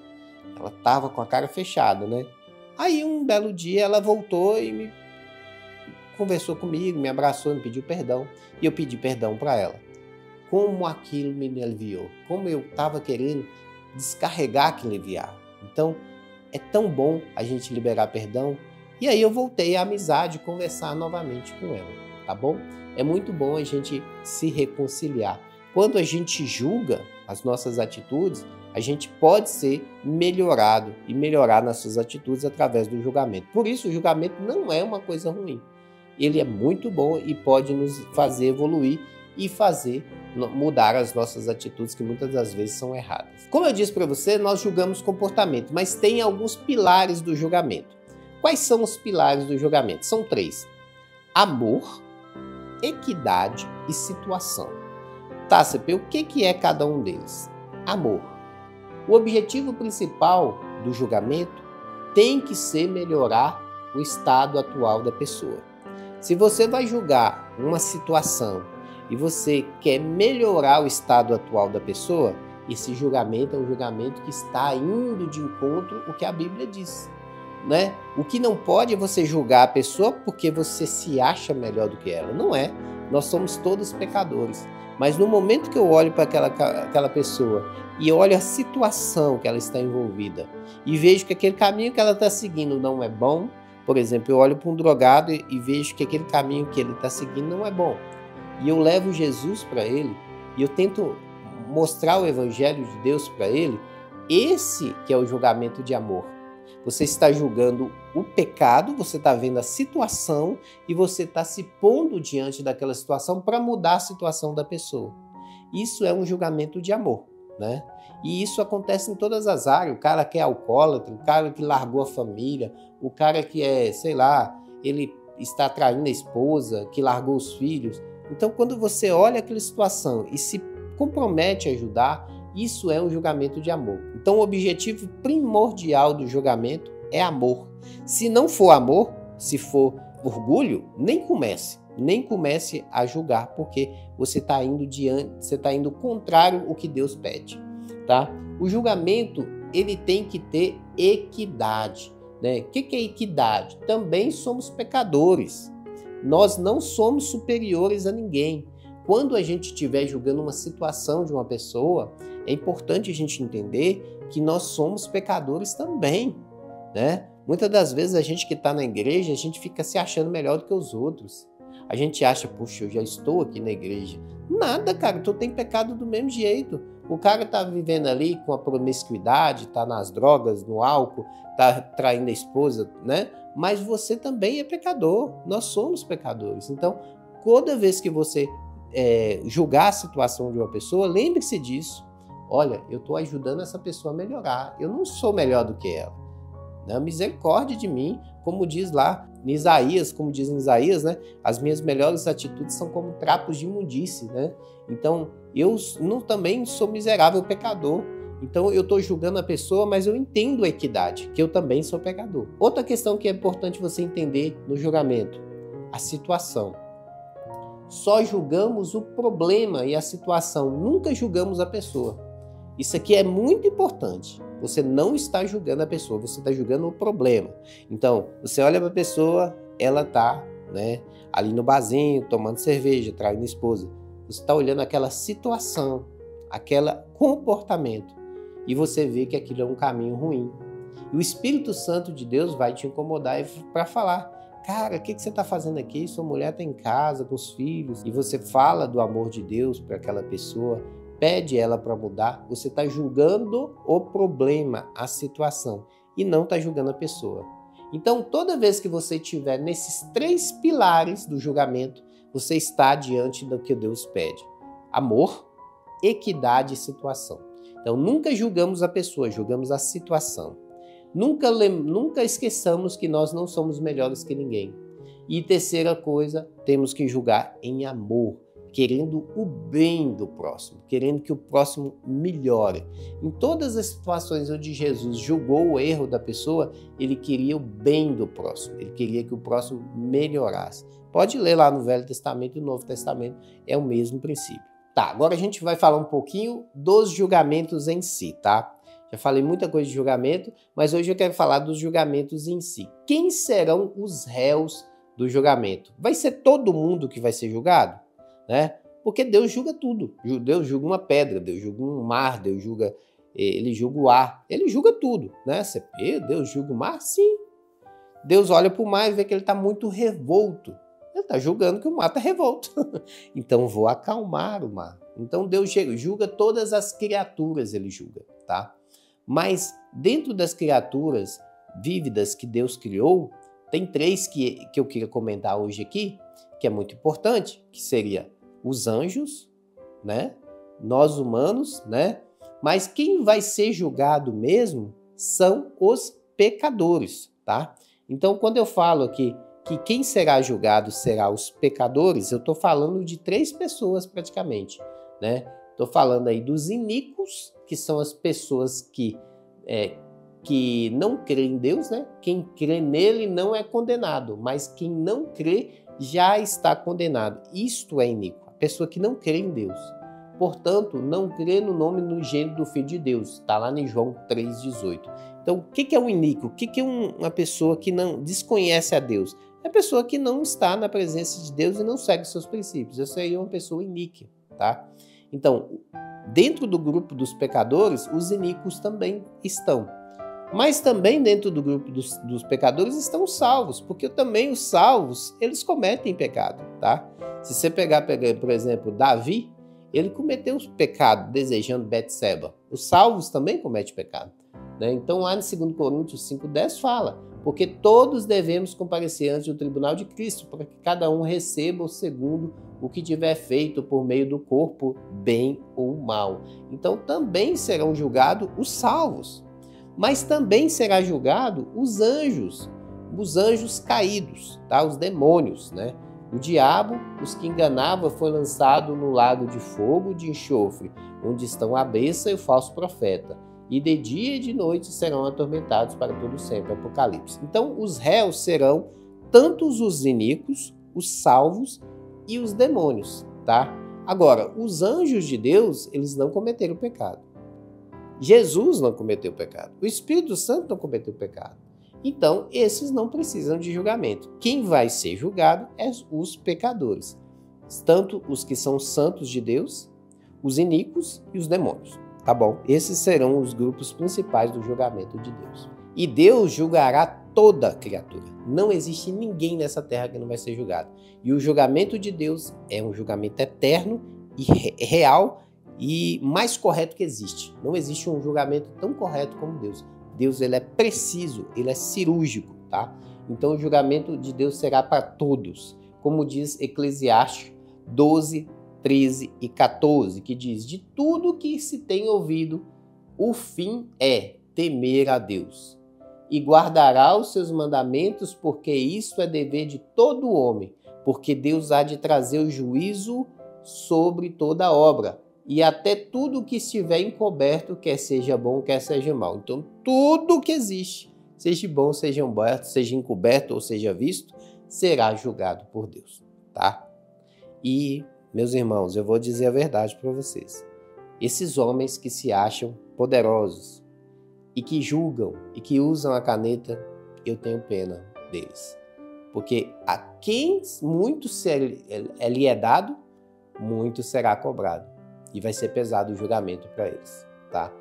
Ela estava com a cara fechada, né? Aí um belo dia ela voltou e conversou comigo, me abraçou, me pediu perdão e eu pedi perdão para ela. Como aquilo me aliviou, como eu estava querendo descarregar aquele aliviar. Então, é tão bom a gente liberar perdão. E aí eu voltei à amizade, conversar novamente com ela, tá bom? É muito bom a gente se reconciliar. Quando a gente julga as nossas atitudes, a gente pode ser melhorado e melhorar nas suas atitudes através do julgamento. Por isso, o julgamento não é uma coisa ruim. Ele é muito bom e pode nos fazer evoluir e fazer mudar as nossas atitudes que muitas das vezes são erradas. Como eu disse para você, nós julgamos comportamento, mas tem alguns pilares do julgamento. Quais são os pilares do julgamento? São 3. Amor, equidade e situação. Tá, CP, o que é cada um deles? Amor. O objetivo principal do julgamento tem que ser melhorar o estado atual da pessoa. Se você vai julgar uma situação e você quer melhorar o estado atual da pessoa, esse julgamento é um julgamento que está indo de encontro ao que a Bíblia diz, né? O que não pode é você julgar a pessoa porque você se acha melhor do que ela. Não é. Nós somos todos pecadores. Mas no momento que eu olho para aquela pessoa e olho a situação que ela está envolvida e vejo que aquele caminho que ela está seguindo não é bom, por exemplo, eu olho para um drogado e vejo que aquele caminho que ele está seguindo não é bom, e eu levo Jesus para ele e eu tento mostrar o evangelho de Deus para ele, esse que é o julgamento de amor. Você está julgando o pecado, você está vendo a situação e você está se pondo diante daquela situação para mudar a situação da pessoa. Isso é um julgamento de amor, né? E isso acontece em todas as áreas. O cara que é alcoólatra, o cara que largou a família, o cara que é, sei lá, ele está traindo a esposa, que largou os filhos. Então, quando você olha aquela situação e se compromete a ajudar, isso é um julgamento de amor. Então, o objetivo primordial do julgamento é amor. Se não for amor, se for orgulho, nem comece a julgar, porque você está indo contrário ao que Deus pede, tá? O julgamento, ele tem que ter equidade, né? O que é equidade? Também somos pecadores. Nós não somos superiores a ninguém. Quando a gente estiver julgando uma situação de uma pessoa, é importante a gente entender que nós somos pecadores também, né? Muitas das vezes a gente que está na igreja, a gente fica se achando melhor do que os outros. A gente acha, puxa, eu já estou aqui na igreja. Nada, cara, tu tem pecado do mesmo jeito. O cara tá vivendo ali com a promiscuidade, tá nas drogas, no álcool, tá traindo a esposa, né? Mas você também é pecador. Nós somos pecadores. Então, toda vez que você julgar a situação de uma pessoa, lembre-se disso. Olha, eu estou ajudando essa pessoa a melhorar. Eu não sou melhor do que ela. Né? Misericórdia de mim, como diz lá em Isaías, como diz em Isaías, né? As minhas melhores atitudes são como trapos de imundície, né? Então, eu também sou miserável pecador. Então, eu estou julgando a pessoa, mas eu entendo a equidade, que eu também sou pecador. Outra questão que é importante você entender no julgamento, a situação. só julgamos o problema e a situação, nunca julgamos a pessoa. Isso aqui é muito importante. Você não está julgando a pessoa, você está julgando o problema. Então, você olha para a pessoa, ela está, né, ali no barzinho, tomando cerveja, traindo a esposa. Você está olhando aquela situação, aquele comportamento, e você vê que aquilo é um caminho ruim. E o Espírito Santo de Deus vai te incomodar para falar: cara, o que você está fazendo aqui? Sua mulher está em casa com os filhos, e você fala do amor de Deus para aquela pessoa, pede ela para mudar. Você está julgando o problema, a situação, e não está julgando a pessoa. Então, toda vez que você estiver nesses 3 pilares do julgamento, você está diante do que Deus pede: amor, equidade e situação. Então, nunca julgamos a pessoa, julgamos a situação. Nunca esqueçamos que nós não somos melhores que ninguém. E terceira coisa, temos que julgar em amor, querendo o bem do próximo, querendo que o próximo melhore. Em todas as situações onde Jesus julgou o erro da pessoa, ele queria o bem do próximo, ele queria que o próximo melhorasse. Pode ler lá no Velho Testamento e no Novo Testamento, é o mesmo princípio. Tá, agora a gente vai falar um pouquinho dos julgamentos em si, tá? Já falei muita coisa de julgamento, mas hoje eu quero falar dos julgamentos em si. Quem serão os réus do julgamento? Vai ser todo mundo que vai ser julgado? Né? Porque Deus julga tudo. Deus julga uma pedra, Deus julga um mar, ele julga o ar, ele julga tudo. Né? Deus julga o mar? Sim. Deus olha para o mar e vê que ele está muito revolto. Ele está julgando que o mar está revolto. Então vou acalmar o mar. Então Deus julga todas as criaturas, ele julga, tá? Mas dentro das criaturas vívidas que Deus criou, tem 3 que eu queria comentar hoje aqui, que é muito importante, que seria os anjos, né? Nós humanos, né? Mas quem vai ser julgado mesmo são os pecadores, tá? Então, quando eu falo aqui que quem será julgado será os pecadores, eu estou falando de 3 pessoas praticamente, né? Estou falando aí dos iníquos, que são as pessoas que não creem em Deus, né? Quem crê nele não é condenado, mas quem não crê já está condenado. Isto é iníquo, a pessoa que não crê em Deus. Portanto, não crê no nome no gênero do Filho de Deus. Está lá em João 3,18. Então, o que é um iníquo? O que é uma pessoa que não desconhece a Deus? É a pessoa que não está na presença de Deus e não segue seus princípios. Essa aí é uma pessoa iníqua, tá? Então, dentro do grupo dos pecadores, os iníquos também estão. Mas também dentro do grupo dos pecadores estão os salvos, porque também os salvos, eles cometem pecado, tá? Se você pegar, por exemplo, Davi, ele cometeu pecado desejando Betseba. Os salvos também cometem pecado, né? Então lá em 2 Coríntios 5,10 fala: porque todos devemos comparecer ante o tribunal de Cristo, para que cada um receba o segundo o que tiver feito por meio do corpo, bem ou mal. Então também serão julgados os salvos, mas também será julgado os anjos caídos, tá? Os demônios, né? O diabo, os que enganava, foi lançado no lago de fogo de enxofre, onde estão a besta e o falso profeta. E de dia e de noite serão atormentados para todo sempre. Apocalipse. Então, os réus serão tanto os iníquos, os salvos e os demônios, tá? Agora, os anjos de Deus, eles não cometeram pecado. Jesus não cometeu pecado. O Espírito Santo não cometeu pecado. Então, esses não precisam de julgamento. Quem vai ser julgado é os pecadores, tanto os que são santos de Deus, os iníquos e os demônios. Tá bom? Esses serão os grupos principais do julgamento de Deus. E Deus julgará toda a criatura. Não existe ninguém nessa terra que não vai ser julgado. E o julgamento de Deus é um julgamento eterno e real e mais correto que existe. Não existe um julgamento tão correto como Deus. Deus, ele é preciso, ele é cirúrgico, tá? Então o julgamento de Deus será para todos. Como diz Eclesiastes 12, 13 e 14, que diz: de tudo que se tem ouvido, o fim é temer a Deus, e guardará os seus mandamentos, porque isso é dever de todo homem, porque Deus há de trazer o juízo sobre toda obra, e até tudo que estiver encoberto, quer seja bom, quer seja mal. Então, tudo que existe, seja bom, seja encoberto ou seja visto, será julgado por Deus, tá? E, meus irmãos, eu vou dizer a verdade para vocês. Esses homens que se acham poderosos e que julgam e que usam a caneta, eu tenho pena deles. Porque a quem muito lhe é dado, muito será cobrado. E vai ser pesado o julgamento para eles, tá?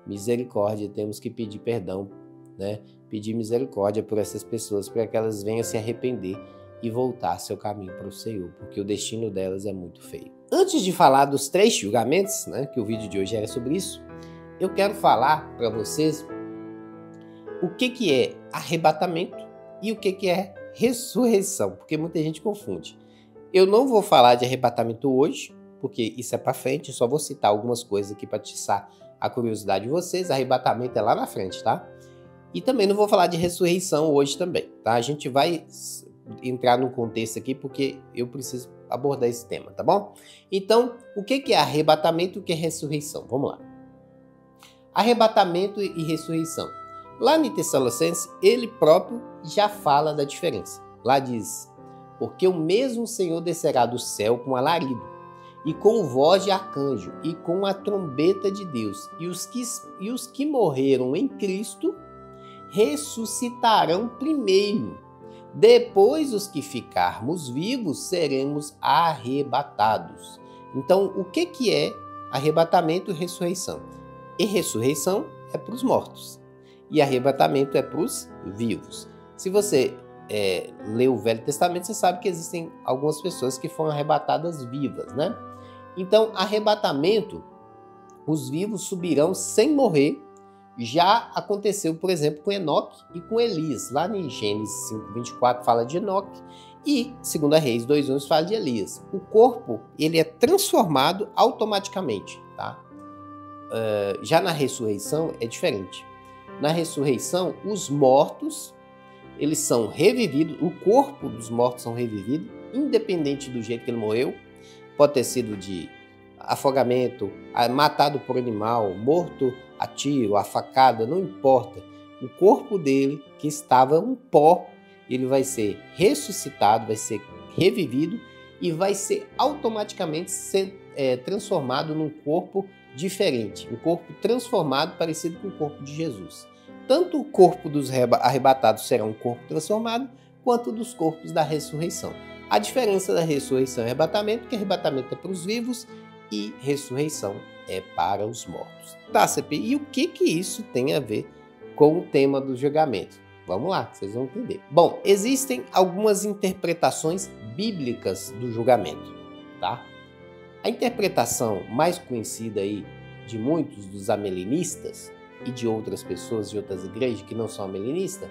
Misericórdia, temos que pedir perdão, né? Pedir misericórdia por essas pessoas para que elas venham se arrepender e voltar seu caminho para o Senhor, porque o destino delas é muito feio. Antes de falar dos 3 julgamentos, né, que o vídeo de hoje era sobre isso, eu quero falar para vocês o que é arrebatamento e o que é ressurreição, porque muita gente confunde. Eu não vou falar de arrebatamento hoje, porque isso é para frente, só vou citar algumas coisas aqui para atiçar a curiosidade de vocês. Arrebatamento é lá na frente, tá? E também não vou falar de ressurreição hoje também, tá? A gente vai entrar num contexto aqui porque eu preciso abordar esse tema, tá bom? Então, o que é arrebatamento e o que é ressurreição? Vamos lá. Arrebatamento e ressurreição. Lá em Tessalonicenses, ele próprio já fala da diferença. Lá diz: porque o mesmo Senhor descerá do céu com alarido, e com voz de arcanjo, e com a trombeta de Deus, e os que morreram em Cristo ressuscitarão primeiro. Depois, os que ficarmos vivos seremos arrebatados. Então, o que é arrebatamento e ressurreição? E ressurreição é para os mortos, e arrebatamento é para os vivos. Se você lê o Velho Testamento, você sabe que existem algumas pessoas que foram arrebatadas vivas, né? Então, arrebatamento, os vivos subirão sem morrer. Já aconteceu, por exemplo, com Enoque e com Elias. Lá em Gênesis 5:24 fala de Enoque e 2 Reis 2:11 fala de Elias. O corpo, ele é transformado automaticamente, tá? Já na ressurreição é diferente. Na ressurreição, os mortos, eles são revividos, o corpo dos mortos são revividos, independente do jeito que ele morreu. Pode ter sido de afogamento, matado por animal, morto a tiro, a facada, não importa. O corpo dele, que estava um pó, ele vai ser ressuscitado, vai ser revivido e vai ser automaticamente transformado num corpo diferente, um corpo transformado parecido com o corpo de Jesus. Tanto o corpo dos arrebatados será um corpo transformado, quanto dos corpos da ressurreição. A diferença da ressurreição e arrebatamento é que arrebatamento é para os vivos e ressurreição é para os mortos. Tá, CP, e o que isso tem a ver com o tema do julgamento? Vamos lá, vocês vão entender. Bom, existem algumas interpretações bíblicas do julgamento, tá? A interpretação mais conhecida aí de muitos dos amelinistas e de outras pessoas de outras igrejas que não são amelinistas,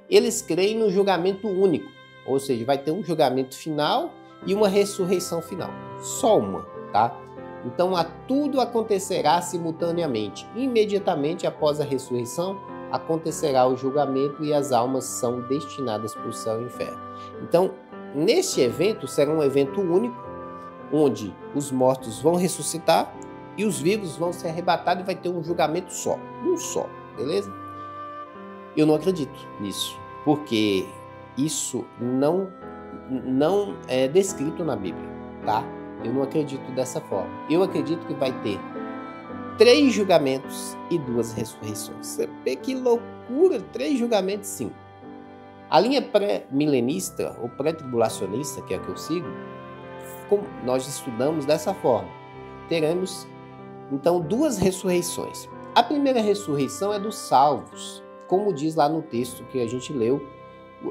eles creem no julgamento único, ou seja, vai ter um julgamento final e uma ressurreição final, só uma, tá? Então, tudo acontecerá simultaneamente. Imediatamente após a ressurreição, acontecerá o julgamento e as almas são destinadas para o céu e o inferno. Então, neste evento, será um evento único, onde os mortos vão ressuscitar e os vivos vão ser arrebatados e vai ter um julgamento só. Um só, beleza? Eu não acredito nisso, porque isso não é descrito na Bíblia, tá? Eu não acredito dessa forma. Eu acredito que vai ter 3 julgamentos e 2 ressurreições. Você vê que loucura, 3 julgamentos, sim. A linha pré-milenista ou pré-tribulacionista, que é a que eu sigo, nós estudamos dessa forma. Teremos, então, 2 ressurreições. A primeira ressurreição é dos salvos. Como diz lá no texto que a gente leu,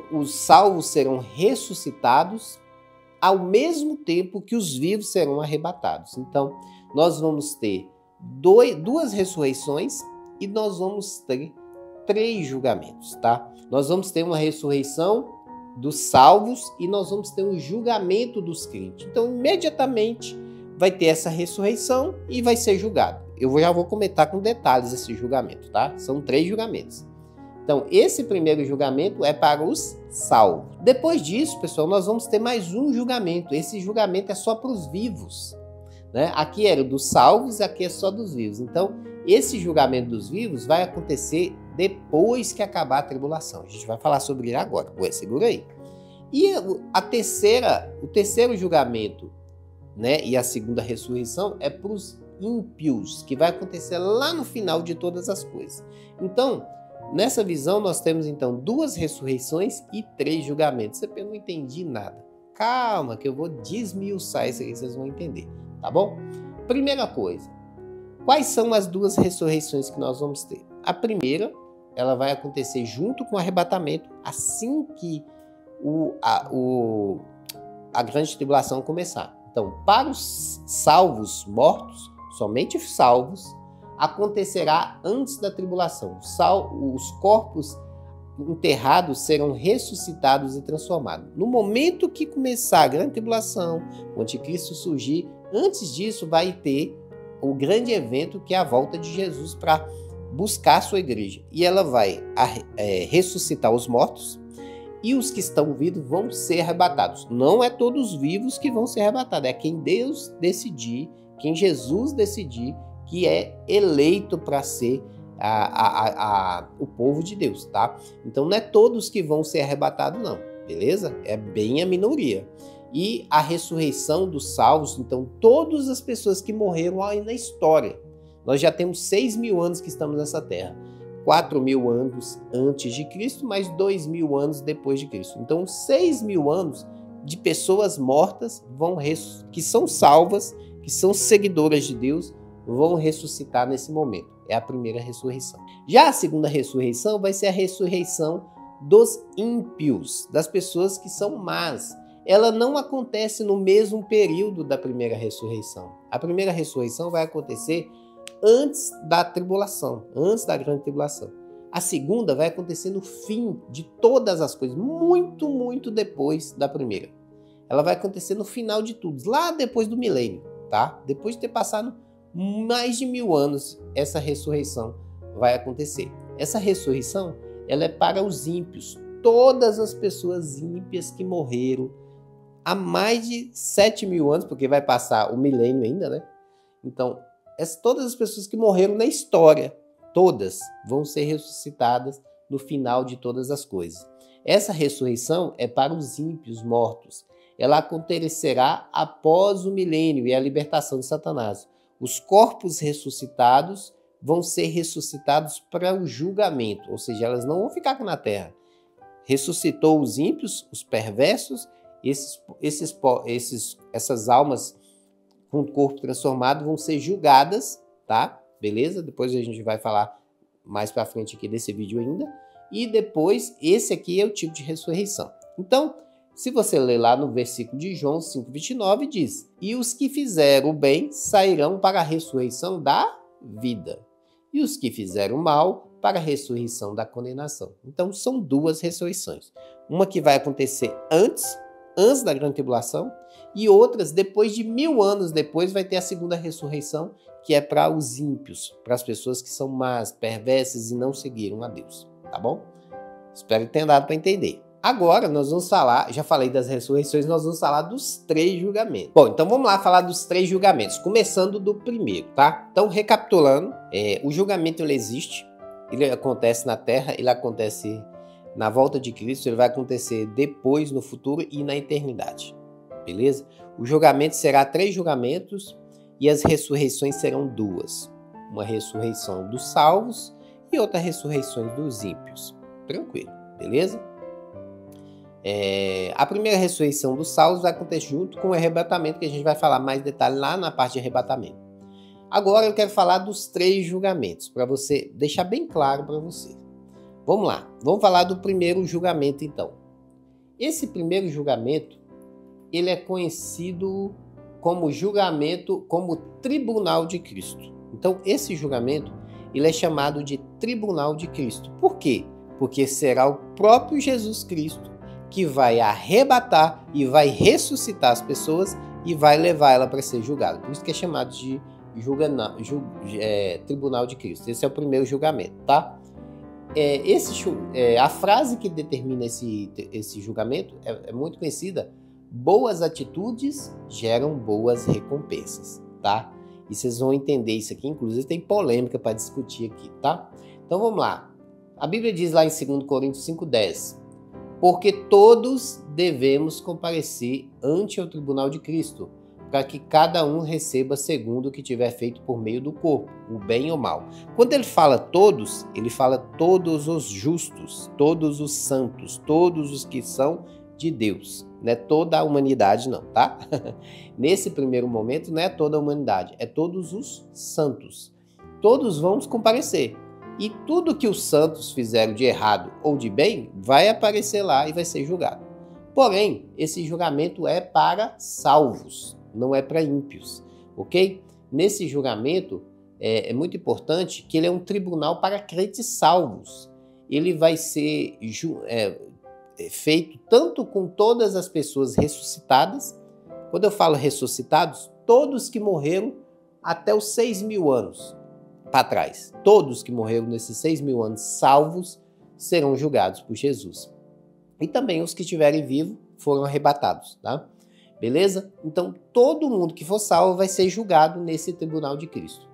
os salvos serão ressuscitados ao mesmo tempo que os vivos serão arrebatados. Então, nós vamos ter 2 ressurreições e nós vamos ter 3 julgamentos, tá? Nós vamos ter uma ressurreição dos salvos e nós vamos ter um julgamento dos crentes. Então, imediatamente vai ter essa ressurreição e vai ser julgado. Eu já vou comentar com detalhes esse julgamento, tá? São 3 julgamentos. Então, esse primeiro julgamento é para os salvos. Depois disso, pessoal, nós vamos ter mais um julgamento. Esse julgamento é só para os vivos, né? Aqui era dos salvos, aqui é só dos vivos. Então, esse julgamento dos vivos vai acontecer depois que acabar a tribulação. A gente vai falar sobre ele agora. Segura aí. E o terceiro julgamento né? E a segunda ressurreição é para os ímpios, que vai acontecer lá no final de todas as coisas. Então, nessa visão, nós temos então 2 ressurreições e 3 julgamentos. Eu não entendi nada. Calma, que eu vou desmiuçar isso aí, vocês vão entender, tá bom? Primeira coisa, quais são as 2 ressurreições que nós vamos ter? A primeira, ela vai acontecer junto com o arrebatamento, assim que a grande tribulação começar. Então, para os salvos mortos, somente salvos, acontecerá antes da tribulação. Os corpos enterrados serão ressuscitados e transformados. No momento que começar a grande tribulação, o anticristo surgir, antes disso vai ter o grande evento que é a volta de Jesus para buscar a sua igreja. E ela vai ressuscitar os mortos e os que estão vivos vão ser arrebatados. Não é todos os vivos que vão ser arrebatados, é quem Deus decidir, quem Jesus decidir que é eleito para ser o povo de Deus, tá? Então não é todos que vão ser arrebatados não, beleza? É bem a minoria. E a ressurreição dos salvos, então todas as pessoas que morreram aí na história. Nós já temos 6.000 anos que estamos nessa terra. 4.000 anos antes de Cristo, mais 2.000 anos depois de Cristo. Então 6.000 anos de pessoas mortas que são salvas, que são seguidoras de Deus, vão ressuscitar nesse momento. É a primeira ressurreição. Já a segunda ressurreição vai ser a ressurreição dos ímpios, das pessoas que são más. Ela não acontece no mesmo período da primeira ressurreição. A primeira ressurreição vai acontecer antes da tribulação, antes da grande tribulação. A segunda vai acontecer no fim de todas as coisas, muito, muito depois da primeira. Ela vai acontecer no final de tudo, lá depois do milênio, tá? Depois de ter passado mais de 1.000 anos, essa ressurreição vai acontecer. Essa ressurreição, ela é para os ímpios, todas as pessoas ímpias que morreram há mais de 7.000 anos, porque vai passar o milênio ainda, né? Então, todas as pessoas que morreram na história, todas vão ser ressuscitadas no final de todas as coisas. Essa ressurreição é para os ímpios mortos. Ela acontecerá após o milênio e a libertação de Satanás. Os corpos ressuscitados vão ser ressuscitados para o julgamento, ou seja, elas não vão ficar aqui na terra. Ressuscitou os ímpios, os perversos, essas almas com o corpo transformado vão ser julgadas, tá? Beleza? Depois a gente vai falar mais para frente aqui desse vídeo ainda. E depois, esse aqui é o tipo de ressurreição. Então, se você ler lá no versículo de João 5,29, diz: e os que fizeram o bem sairão para a ressurreição da vida, e os que fizeram o mal para a ressurreição da condenação. Então, são 2 ressurreições. Uma que vai acontecer antes da grande tribulação, e outras depois de 1.000 anos depois vai ter a segunda ressurreição, que é para os ímpios, para as pessoas que são más, perversas e não seguiram a Deus, tá bom? Espero que tenha dado para entender. Agora nós vamos falar, já falei das ressurreições, nós vamos falar dos 3 julgamentos. Bom, então vamos lá falar dos 3 julgamentos, começando do primeiro, tá? Então, recapitulando, o julgamento ele existe, ele acontece na terra, ele acontece na volta de Cristo, ele vai acontecer depois, no futuro e na eternidade, beleza? O julgamento será 3 julgamentos e as ressurreições serão 2. Uma ressurreição dos salvos e outra ressurreição dos ímpios. Tranquilo, beleza? A primeira ressurreição dos salvos vai acontecer junto com o arrebatamento, que a gente vai falar mais detalhes lá na parte de arrebatamento. Agora eu quero falar dos 3 julgamentos, para você deixar bem claro para você. Vamos lá, vamos falar do primeiro julgamento então. Esse primeiro julgamento, ele é conhecido como julgamento, como tribunal de Cristo. Então esse julgamento, ele é chamado de tribunal de Cristo. Por quê? Porque será o próprio Jesus Cristo que vai arrebatar e vai ressuscitar as pessoas e vai levar ela para ser julgada. Por isso que é chamado de tribunal de Cristo. Esse é o primeiro julgamento, tá? A frase que determina esse julgamento é muito conhecida: boas atitudes geram boas recompensas, tá? E vocês vão entender isso aqui, inclusive tem polêmica para discutir aqui, tá? Então vamos lá. A Bíblia diz lá em 2 Coríntios 5,10: porque todos devemos comparecer ante o tribunal de Cristo, para que cada um receba segundo o que tiver feito por meio do corpo, o bem ou mal. Quando ele fala todos, ele fala todos os justos, todos os santos, todos os que são de Deus. Não é toda a humanidade não, tá? Nesse primeiro momento não é toda a humanidade, é todos os santos. Todos vão comparecer. E tudo que os santos fizeram de errado ou de bem vai aparecer lá e vai ser julgado. Porém, esse julgamento é para salvos, não é para ímpios, ok? Nesse julgamento, é muito importante que ele é um tribunal para crentes salvos. Ele vai ser feito tanto com todas as pessoas ressuscitadas. Quando eu falo ressuscitados, todos que morreram até os 6.000 anos para trás. Todos que morreram nesses 6.000 anos salvos serão julgados por Jesus. E também os que estiverem vivos foram arrebatados, tá? Beleza? Então, todo mundo que for salvo vai ser julgado nesse tribunal de Cristo.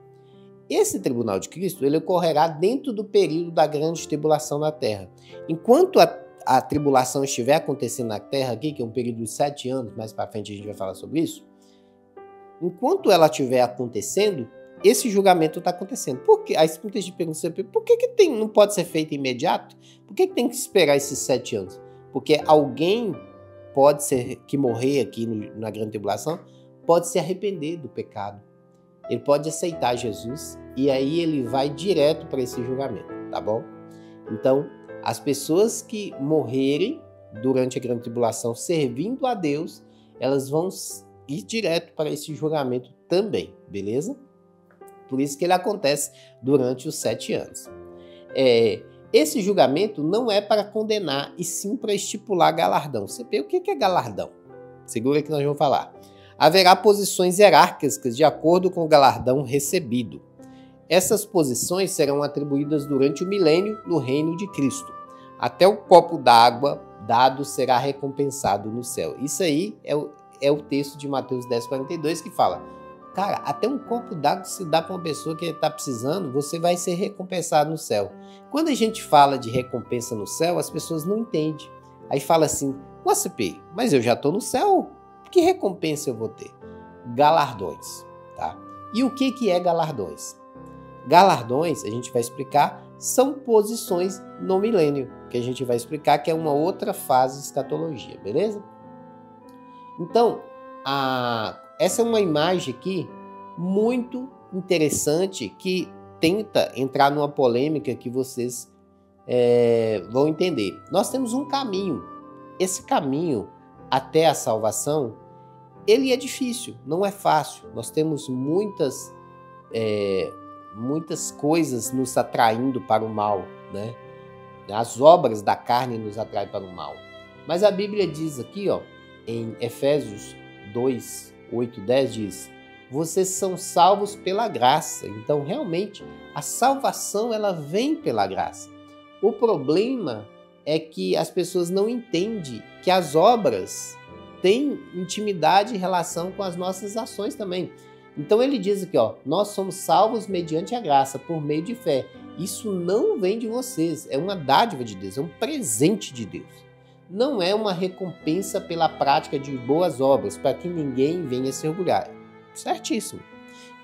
Esse tribunal de Cristo, ele ocorrerá dentro do período da grande tribulação na Terra. Enquanto a tribulação estiver acontecendo na Terra aqui, que é um período de 7 anos, mais para frente a gente vai falar sobre isso, enquanto ela estiver acontecendo, esse julgamento está acontecendo. Por quê? Aí muita gente pergunta sempre, por que não pode ser feito imediato? Por que tem que esperar esses 7 anos? Porque alguém pode ser que morrer aqui na grande tribulação, pode se arrepender do pecado. Ele pode aceitar Jesus e aí ele vai direto para esse julgamento, tá bom? Então, as pessoas que morrerem durante a grande tribulação servindo a Deus, elas vão ir direto para esse julgamento também, beleza? Por isso que ele acontece durante os 7 anos. Esse julgamento não é para condenar, e sim para estipular galardão. Você vê o que é galardão? Segura que nós vamos falar. Haverá posições hierárquicas de acordo com o galardão recebido. Essas posições serão atribuídas durante o milênio no reino de Cristo. Até o copo d'água dado será recompensado no céu. Isso aí é o texto de Mateus 10,42 que fala: cara, até um copo d'água se dá para uma pessoa que está precisando, você vai ser recompensado no céu. Quando a gente fala de recompensa no céu, as pessoas não entendem. Aí fala assim, nossa, CP, mas eu já estou no céu, que recompensa eu vou ter? Galardões, tá? E o que é galardões? Galardões, a gente vai explicar, são posições no milênio, que a gente vai explicar que é uma outra fase de escatologia, beleza? Então, essa é uma imagem aqui muito interessante que tenta entrar numa polêmica que vocês vão entender. Nós temos um caminho. Esse caminho até a salvação, ele é difícil, não é fácil. Nós temos muitas coisas nos atraindo para o mal, né? As obras da carne nos atraem para o mal. Mas a Bíblia diz aqui, ó, em Efésios 2, 8 e 10 diz: vocês são salvos pela graça. Então, realmente, a salvação ela vem pela graça. O problema é que as pessoas não entendem que as obras têm intimidade e relação com as nossas ações também. Então ele diz aqui, ó, nós somos salvos mediante a graça, por meio de fé. Isso não vem de vocês, é uma dádiva de Deus, é um presente de Deus. Não é uma recompensa pela prática de boas obras, para que ninguém venha se orgulhar. Certíssimo.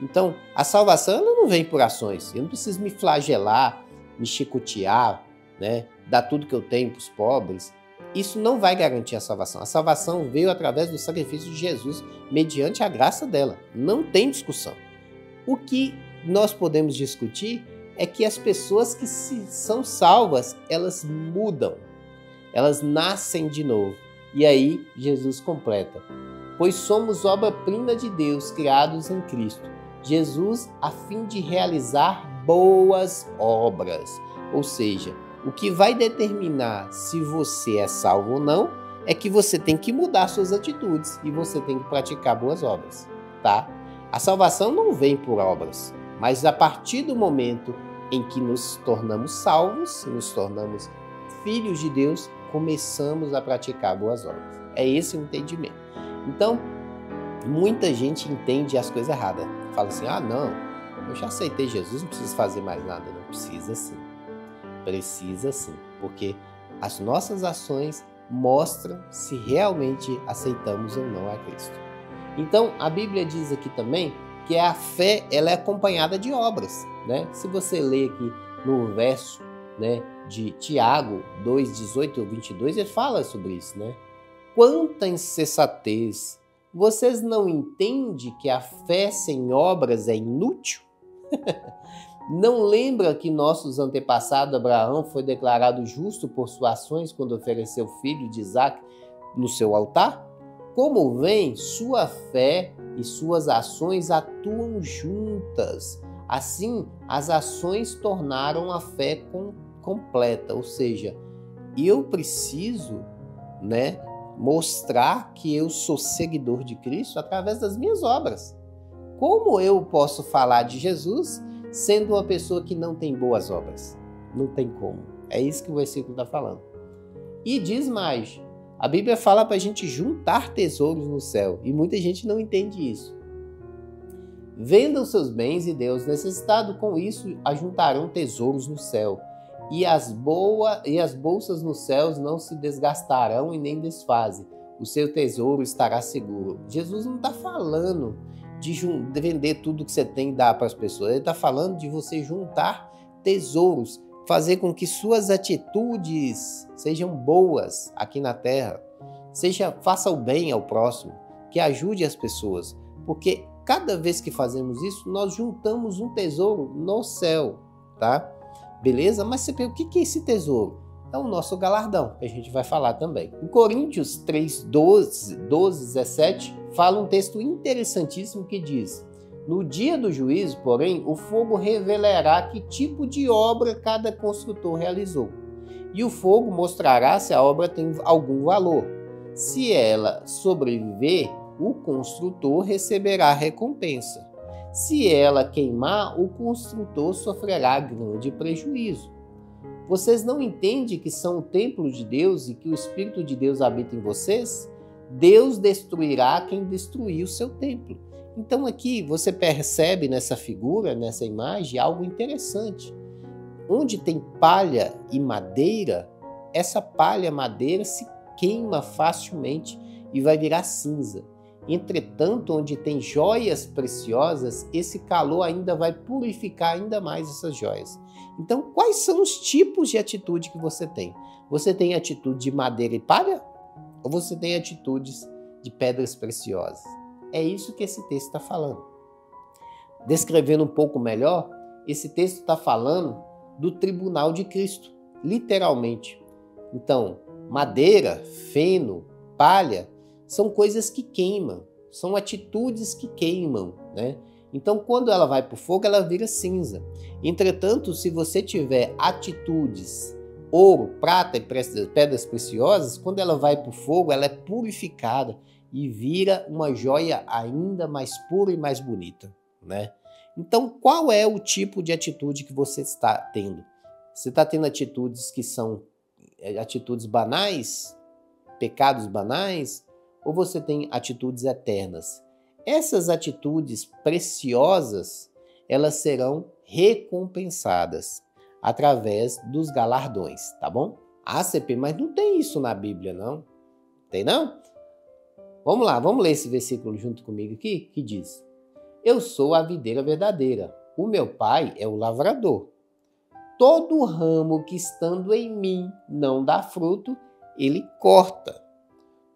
Então, a salvação ela não vem por ações. Eu não preciso me flagelar, me chicotear, né? Dar tudo que eu tenho para os pobres. Isso não vai garantir a salvação. A salvação veio através do sacrifício de Jesus, mediante a graça dela. Não tem discussão. O que nós podemos discutir é que as pessoas que são salvas, elas mudam. Elas nascem de novo. E aí, Jesus completa: pois somos obra-prima de Deus, criados em Cristo Jesus, a fim de realizar boas obras. Ou seja, o que vai determinar se você é salvo ou não é que você tem que mudar suas atitudes e você tem que praticar boas obras, tá? A salvação não vem por obras, mas a partir do momento em que nos tornamos salvos, nos tornamos filhos de Deus, começamos a praticar boas obras. É esse o entendimento. Então, muita gente entende as coisas erradas. Fala assim, não, eu já aceitei Jesus, não preciso fazer mais nada. Não precisa sim. Precisa sim, porque as nossas ações mostram se realmente aceitamos ou não a Cristo. Então, a Bíblia diz aqui também que a fé ela é acompanhada de obras, né? Se você ler aqui no verso, né, de Tiago 2:18 ou 22, ele fala sobre isso, né? Quanta insensatez! Vocês não entendem que a fé sem obras é inútil? Não lembra que nossos antepassados Abraão foi declarado justo por suas ações quando ofereceu o filho de Isaac no seu altar? Como vem, sua fé e suas ações atuam juntas. Assim, as ações tornaram a fé completa. Ou seja, eu preciso, né, mostrar que eu sou seguidor de Cristo através das minhas obras. Como eu posso falar de Jesus sendo uma pessoa que não tem boas obras? Não tem como. É isso que o versículo está falando. E diz mais. A Bíblia fala para a gente juntar tesouros no céu. E muita gente não entende isso. Vendam seus bens e Deus necessitado, com isso ajuntarão tesouros no céu. E as bolsas nos céus não se desgastarão e nem desfazem. O seu tesouro estará seguro. Jesus não está falando de vender tudo que você tem e dar para as pessoas. Ele está falando de você juntar tesouros, fazer com que suas atitudes sejam boas aqui na terra. Faça o bem ao próximo, que ajude as pessoas. Porque cada vez que fazemos isso, nós juntamos um tesouro no céu, tá? Beleza? Mas você pergunta, o que é esse tesouro? É o nosso galardão, que a gente vai falar também. Em Coríntios 3:12, 17, fala um texto interessantíssimo que diz: no dia do juízo, porém, o fogo revelará que tipo de obra cada construtor realizou. E o fogo mostrará se a obra tem algum valor. Se ela sobreviver, o construtor receberá recompensa. Se ela queimar, o construtor sofrerá grande prejuízo. Vocês não entendem que são o templo de Deus e que o Espírito de Deus habita em vocês? Deus destruirá quem destruir o seu templo. Então aqui você percebe nessa figura, nessa imagem, algo interessante. Onde tem palha e madeira, essa palha e madeira se queima facilmente e vai virar cinza. Entretanto, onde tem joias preciosas, esse calor ainda vai purificar ainda mais essas joias. Então, quais são os tipos de atitude que você tem? Você tem atitude de madeira e palha? Ou você tem atitudes de pedras preciosas? É isso que esse texto está falando. Descrevendo um pouco melhor, esse texto está falando do tribunal de Cristo, literalmente. Então, madeira, feno, palha, são coisas que queimam, são atitudes que queimam, né? Então, quando ela vai para o fogo, ela vira cinza. Entretanto, se você tiver atitudes, ouro, prata e pedras preciosas, quando ela vai para o fogo, ela é purificada e vira uma joia ainda mais pura e mais bonita, né? Então, qual é o tipo de atitude que você está tendo? Você está tendo atitudes que são atitudes banais, pecados banais, ou você tem atitudes eternas? Essas atitudes preciosas, elas serão recompensadas através dos galardões, tá bom? Ah, CP, mas não tem isso na Bíblia, não? Tem não? Vamos lá, vamos ler esse versículo junto comigo aqui, que diz: eu sou a videira verdadeira, o meu pai é o lavrador. Todo ramo que estando em mim não dá fruto, ele corta.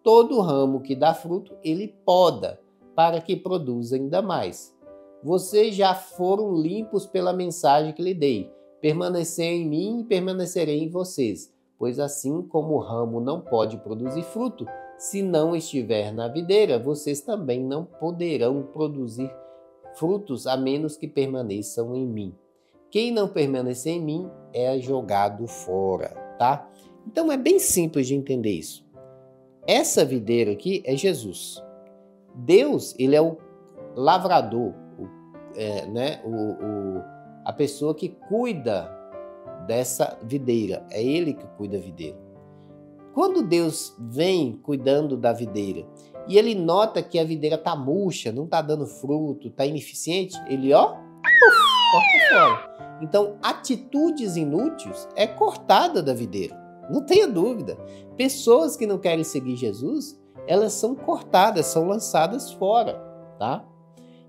Todo ramo que dá fruto, ele poda, para que produza ainda mais. Vocês já foram limpos pela mensagem que lhe dei. Permanecer em mim e permanecerei em vocês. Pois assim como o ramo não pode produzir fruto, se não estiver na videira, vocês também não poderão produzir frutos, a menos que permaneçam em mim. Quem não permanecer em mim é jogado fora, tá? Então é bem simples de entender isso. Essa videira aqui é Jesus. Deus, ele é o lavrador, a pessoa que cuida dessa videira. É ele que cuida da videira. Quando Deus vem cuidando da videira e ele nota que a videira está murcha, não está dando fruto, está ineficiente, ele, corta fora. Então, atitudes inúteis é cortada da videira. Não tenha dúvida. Pessoas que não querem seguir Jesus, elas são cortadas, são lançadas fora, tá?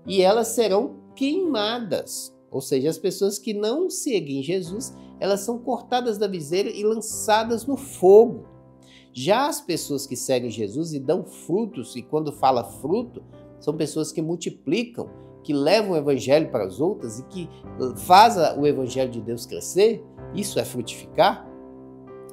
E elas serão queimadas, ou seja, as pessoas que não seguem Jesus, elas são cortadas da videira e lançadas no fogo. Já as pessoas que seguem Jesus e dão frutos, e quando fala fruto, são pessoas que multiplicam, que levam o evangelho para as outras e que fazem o evangelho de Deus crescer, isso é frutificar,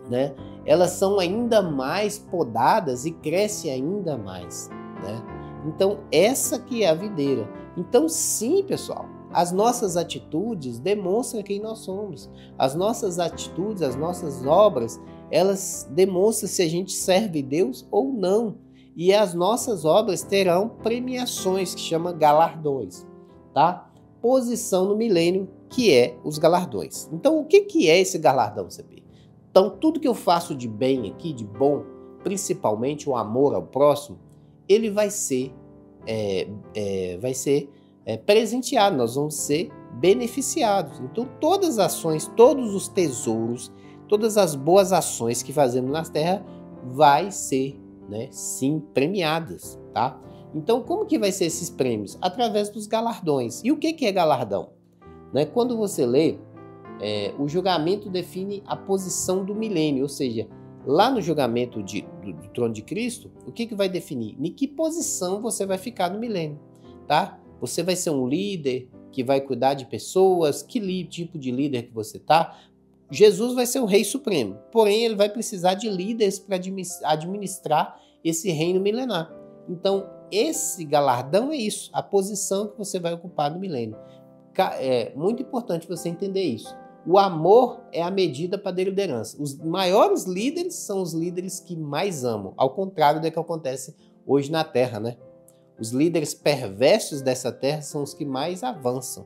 né? Elas são ainda mais podadas e crescem ainda mais, né? Então, essa que é a videira. Então, sim, pessoal, as nossas atitudes demonstram quem nós somos. As nossas atitudes, as nossas obras, elas demonstram se a gente serve Deus ou não. E as nossas obras terão premiações, que chama galardões, tá? Posição no milênio, que é os galardões. Então, o que é esse galardão, CP? Então, tudo que eu faço de bem aqui, de bom, principalmente o amor ao próximo, ele vai ser presenteado, nós vamos ser beneficiados. Então, todas as ações, todos os tesouros, todas as boas ações que fazemos na terra vai ser, né, sim, premiadas, tá? Então, como que vai ser esses prêmios? Através dos galardões. E o que é galardão? Né? Quando você lê, o julgamento define a posição do milênio, ou seja, lá no julgamento do trono de Cristo, o que vai definir? Em que posição você vai ficar no milênio, tá? Você vai ser um líder que vai cuidar de pessoas? Que tipo de líder que você tá? Jesus vai ser o rei supremo, porém ele vai precisar de líderes para administrar esse reino milenar. Então, esse galardão é isso, a posição que você vai ocupar no milênio. É muito importante você entender isso. O amor é a medida para a liderança. Os maiores líderes são os líderes que mais amam, ao contrário do que acontece hoje na Terra, né? Os líderes perversos dessa Terra são os que mais avançam.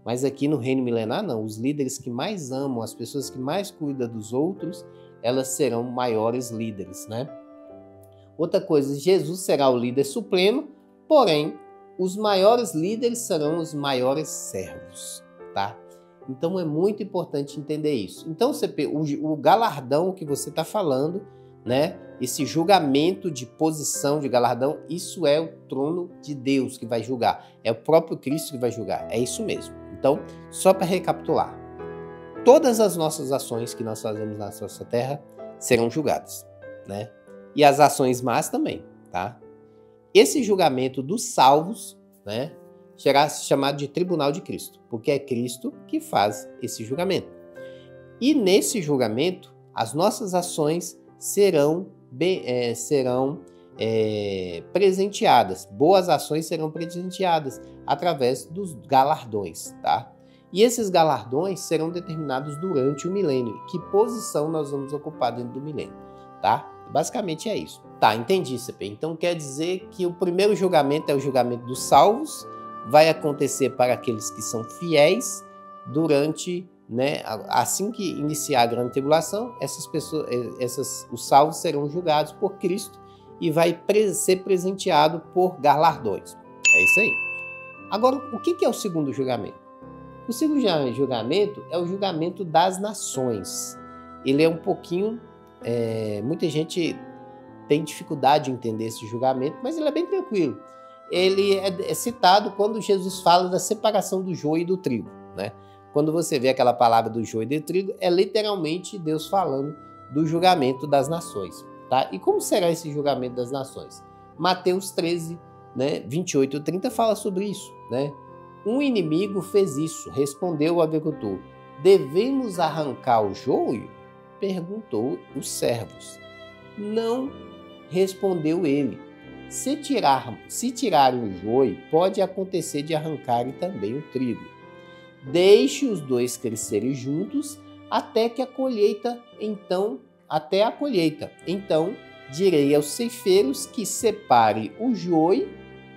Mas aqui no reino milenar, não. Os líderes que mais amam, as pessoas que mais cuidam dos outros, elas serão maiores líderes, né? Outra coisa, Jesus será o líder supremo, porém, os maiores líderes serão os maiores servos, tá? Então, é muito importante entender isso. Então, o galardão que você está falando, né? Esse julgamento de posição de galardão, isso é o trono de Deus que vai julgar. É o próprio Cristo que vai julgar. É isso mesmo. Então, só para recapitular, todas as nossas ações que nós fazemos na nossa terra serão julgadas, né? E as ações más também, tá? Esse julgamento dos salvos, né, será chamado de tribunal de Cristo, porque é Cristo que faz esse julgamento. E nesse julgamento, as nossas ações serão presenteadas. Boas ações serão presenteadas através dos galardões, tá? E esses galardões serão determinados durante o milênio. Que posição nós vamos ocupar dentro do milênio, tá? Basicamente é isso. Tá, entendi, CP. Então quer dizer que o primeiro julgamento é o julgamento dos salvos, vai acontecer para aqueles que são fiéis durante, né, assim que iniciar a grande tribulação, os salvos serão julgados por Cristo e vai ser presenteado por galardões. É isso aí. Agora, o que é o segundo julgamento? O segundo julgamento é o julgamento das nações. Ele é um pouquinho... muita gente tem dificuldade de entender esse julgamento, mas ele é bem tranquilo. Ele é citado quando Jesus fala da separação do joio e do trigo, né? Quando você vê aquela palavra do joio e do trigo, é literalmente Deus falando do julgamento das nações, tá? E como será esse julgamento das nações? Mateus 13, né, 28 e 30 fala sobre isso, né? Um inimigo fez isso, respondeu o agricultor. Devemos arrancar o joio? Perguntou os servos. Não, respondeu ele. Se tirarem o joio, pode acontecer de arrancarem também o trigo. Deixe os dois crescerem juntos até a colheita. Então direi aos ceifeiros que separem o joio,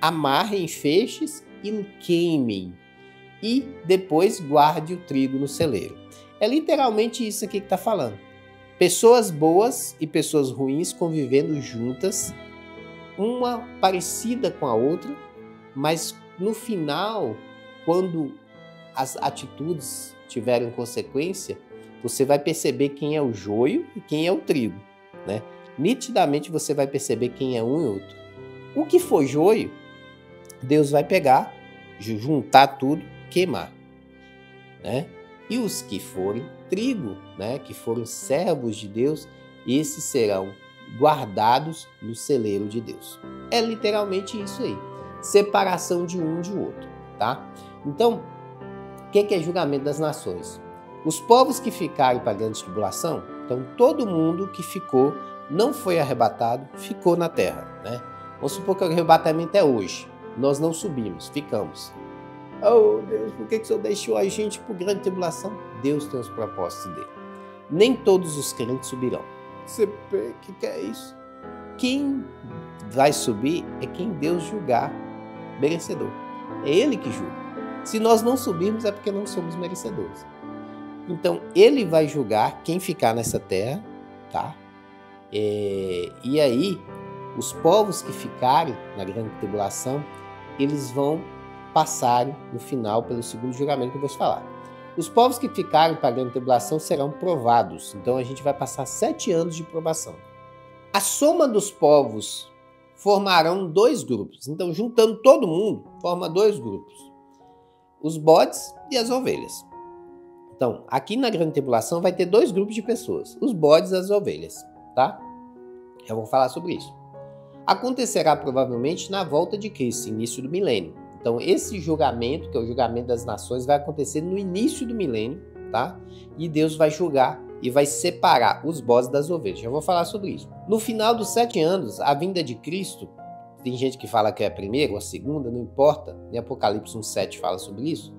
amarrem em feixes e o queimem, e depois guarde o trigo no celeiro. É literalmente isso aqui que está falando. Pessoas boas e pessoas ruins convivendo juntas, uma parecida com a outra, mas no final, quando as atitudes tiverem consequência, você vai perceber quem é o joio e quem é o trigo, né? nitidamente você vai perceber quem é um e outro. O que for joio, Deus vai pegar, juntar tudo, queimar, né? E os que forem trigo, né, que foram servos de Deus, esses serão guardados no celeiro de Deus. É literalmente isso aí. Separação de um de outro, tá? Então, o que é julgamento das nações? Os povos que ficarem para a grande tribulação, então todo mundo que ficou, não foi arrebatado, ficou na terra, né? Vamos supor que o arrebatamento é hoje. Nós não subimos, ficamos. Oh Deus, por que o Senhor deixou a gente para a grande tribulação? Deus tem os propósitos dele. Nem todos os crentes subirão. CP, o que é isso? Quem vai subir é quem Deus julgar merecedor. É Ele que julga. Se nós não subirmos é porque não somos merecedores. Então, Ele vai julgar quem ficar nessa terra, tá? E aí, os povos que ficarem na grande tribulação, eles vão passarem no final pelo segundo julgamento que eu vou te falar. Os povos que ficarem para a grande tribulação serão provados. Então a gente vai passar 7 anos de provação. A soma dos povos formarão 2 grupos. Então, juntando todo mundo, forma 2 grupos. Os bodes e as ovelhas. Então, aqui na grande tribulação vai ter 2 grupos de pessoas. Os bodes e as ovelhas, tá? Eu vou falar sobre isso. Acontecerá provavelmente na volta de Cristo, início do milênio. Então, esse julgamento, que é o julgamento das nações, vai acontecer no início do milênio, tá? E Deus vai julgar e vai separar os bodes das ovelhas. Já vou falar sobre isso. No final dos 7 anos, a vinda de Cristo, tem gente que fala que é a primeira ou a segunda, não importa, em Apocalipse 1:7 fala sobre isso,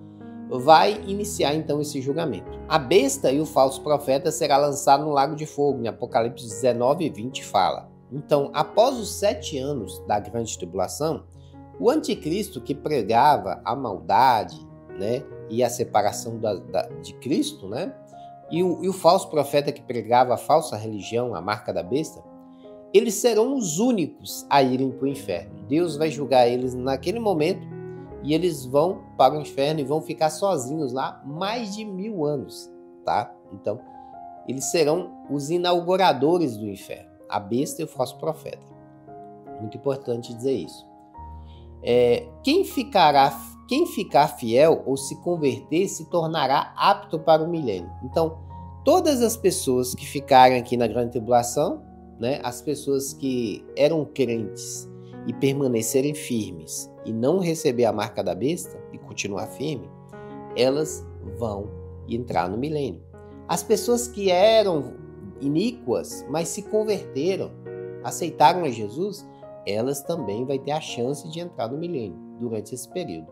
vai iniciar então esse julgamento. A besta e o falso profeta será lançado no lago de fogo, em Apocalipse 19:20 fala. Então, após os 7 anos da grande tribulação, o anticristo que pregava a maldade, né, e a separação de Cristo, né, e o falso profeta que pregava a falsa religião, a marca da besta, eles serão os únicos a irem para o inferno. Deus vai julgar eles naquele momento e eles vão para o inferno e vão ficar sozinhos lá mais de 1000 anos, tá? Então, eles serão os inauguradores do inferno, a besta e o falso profeta. Muito importante dizer isso. Quem ficar fiel ou se converter se tornará apto para o milênio. Então, todas as pessoas que ficarem aqui na grande tribulação, né, as pessoas que eram crentes e permanecerem firmes e não receber a marca da besta e continuar firme, elas vão entrar no milênio. As pessoas que eram iníquas, mas se converteram, aceitaram a Jesus, elas também vão ter a chance de entrar no milênio durante esse período,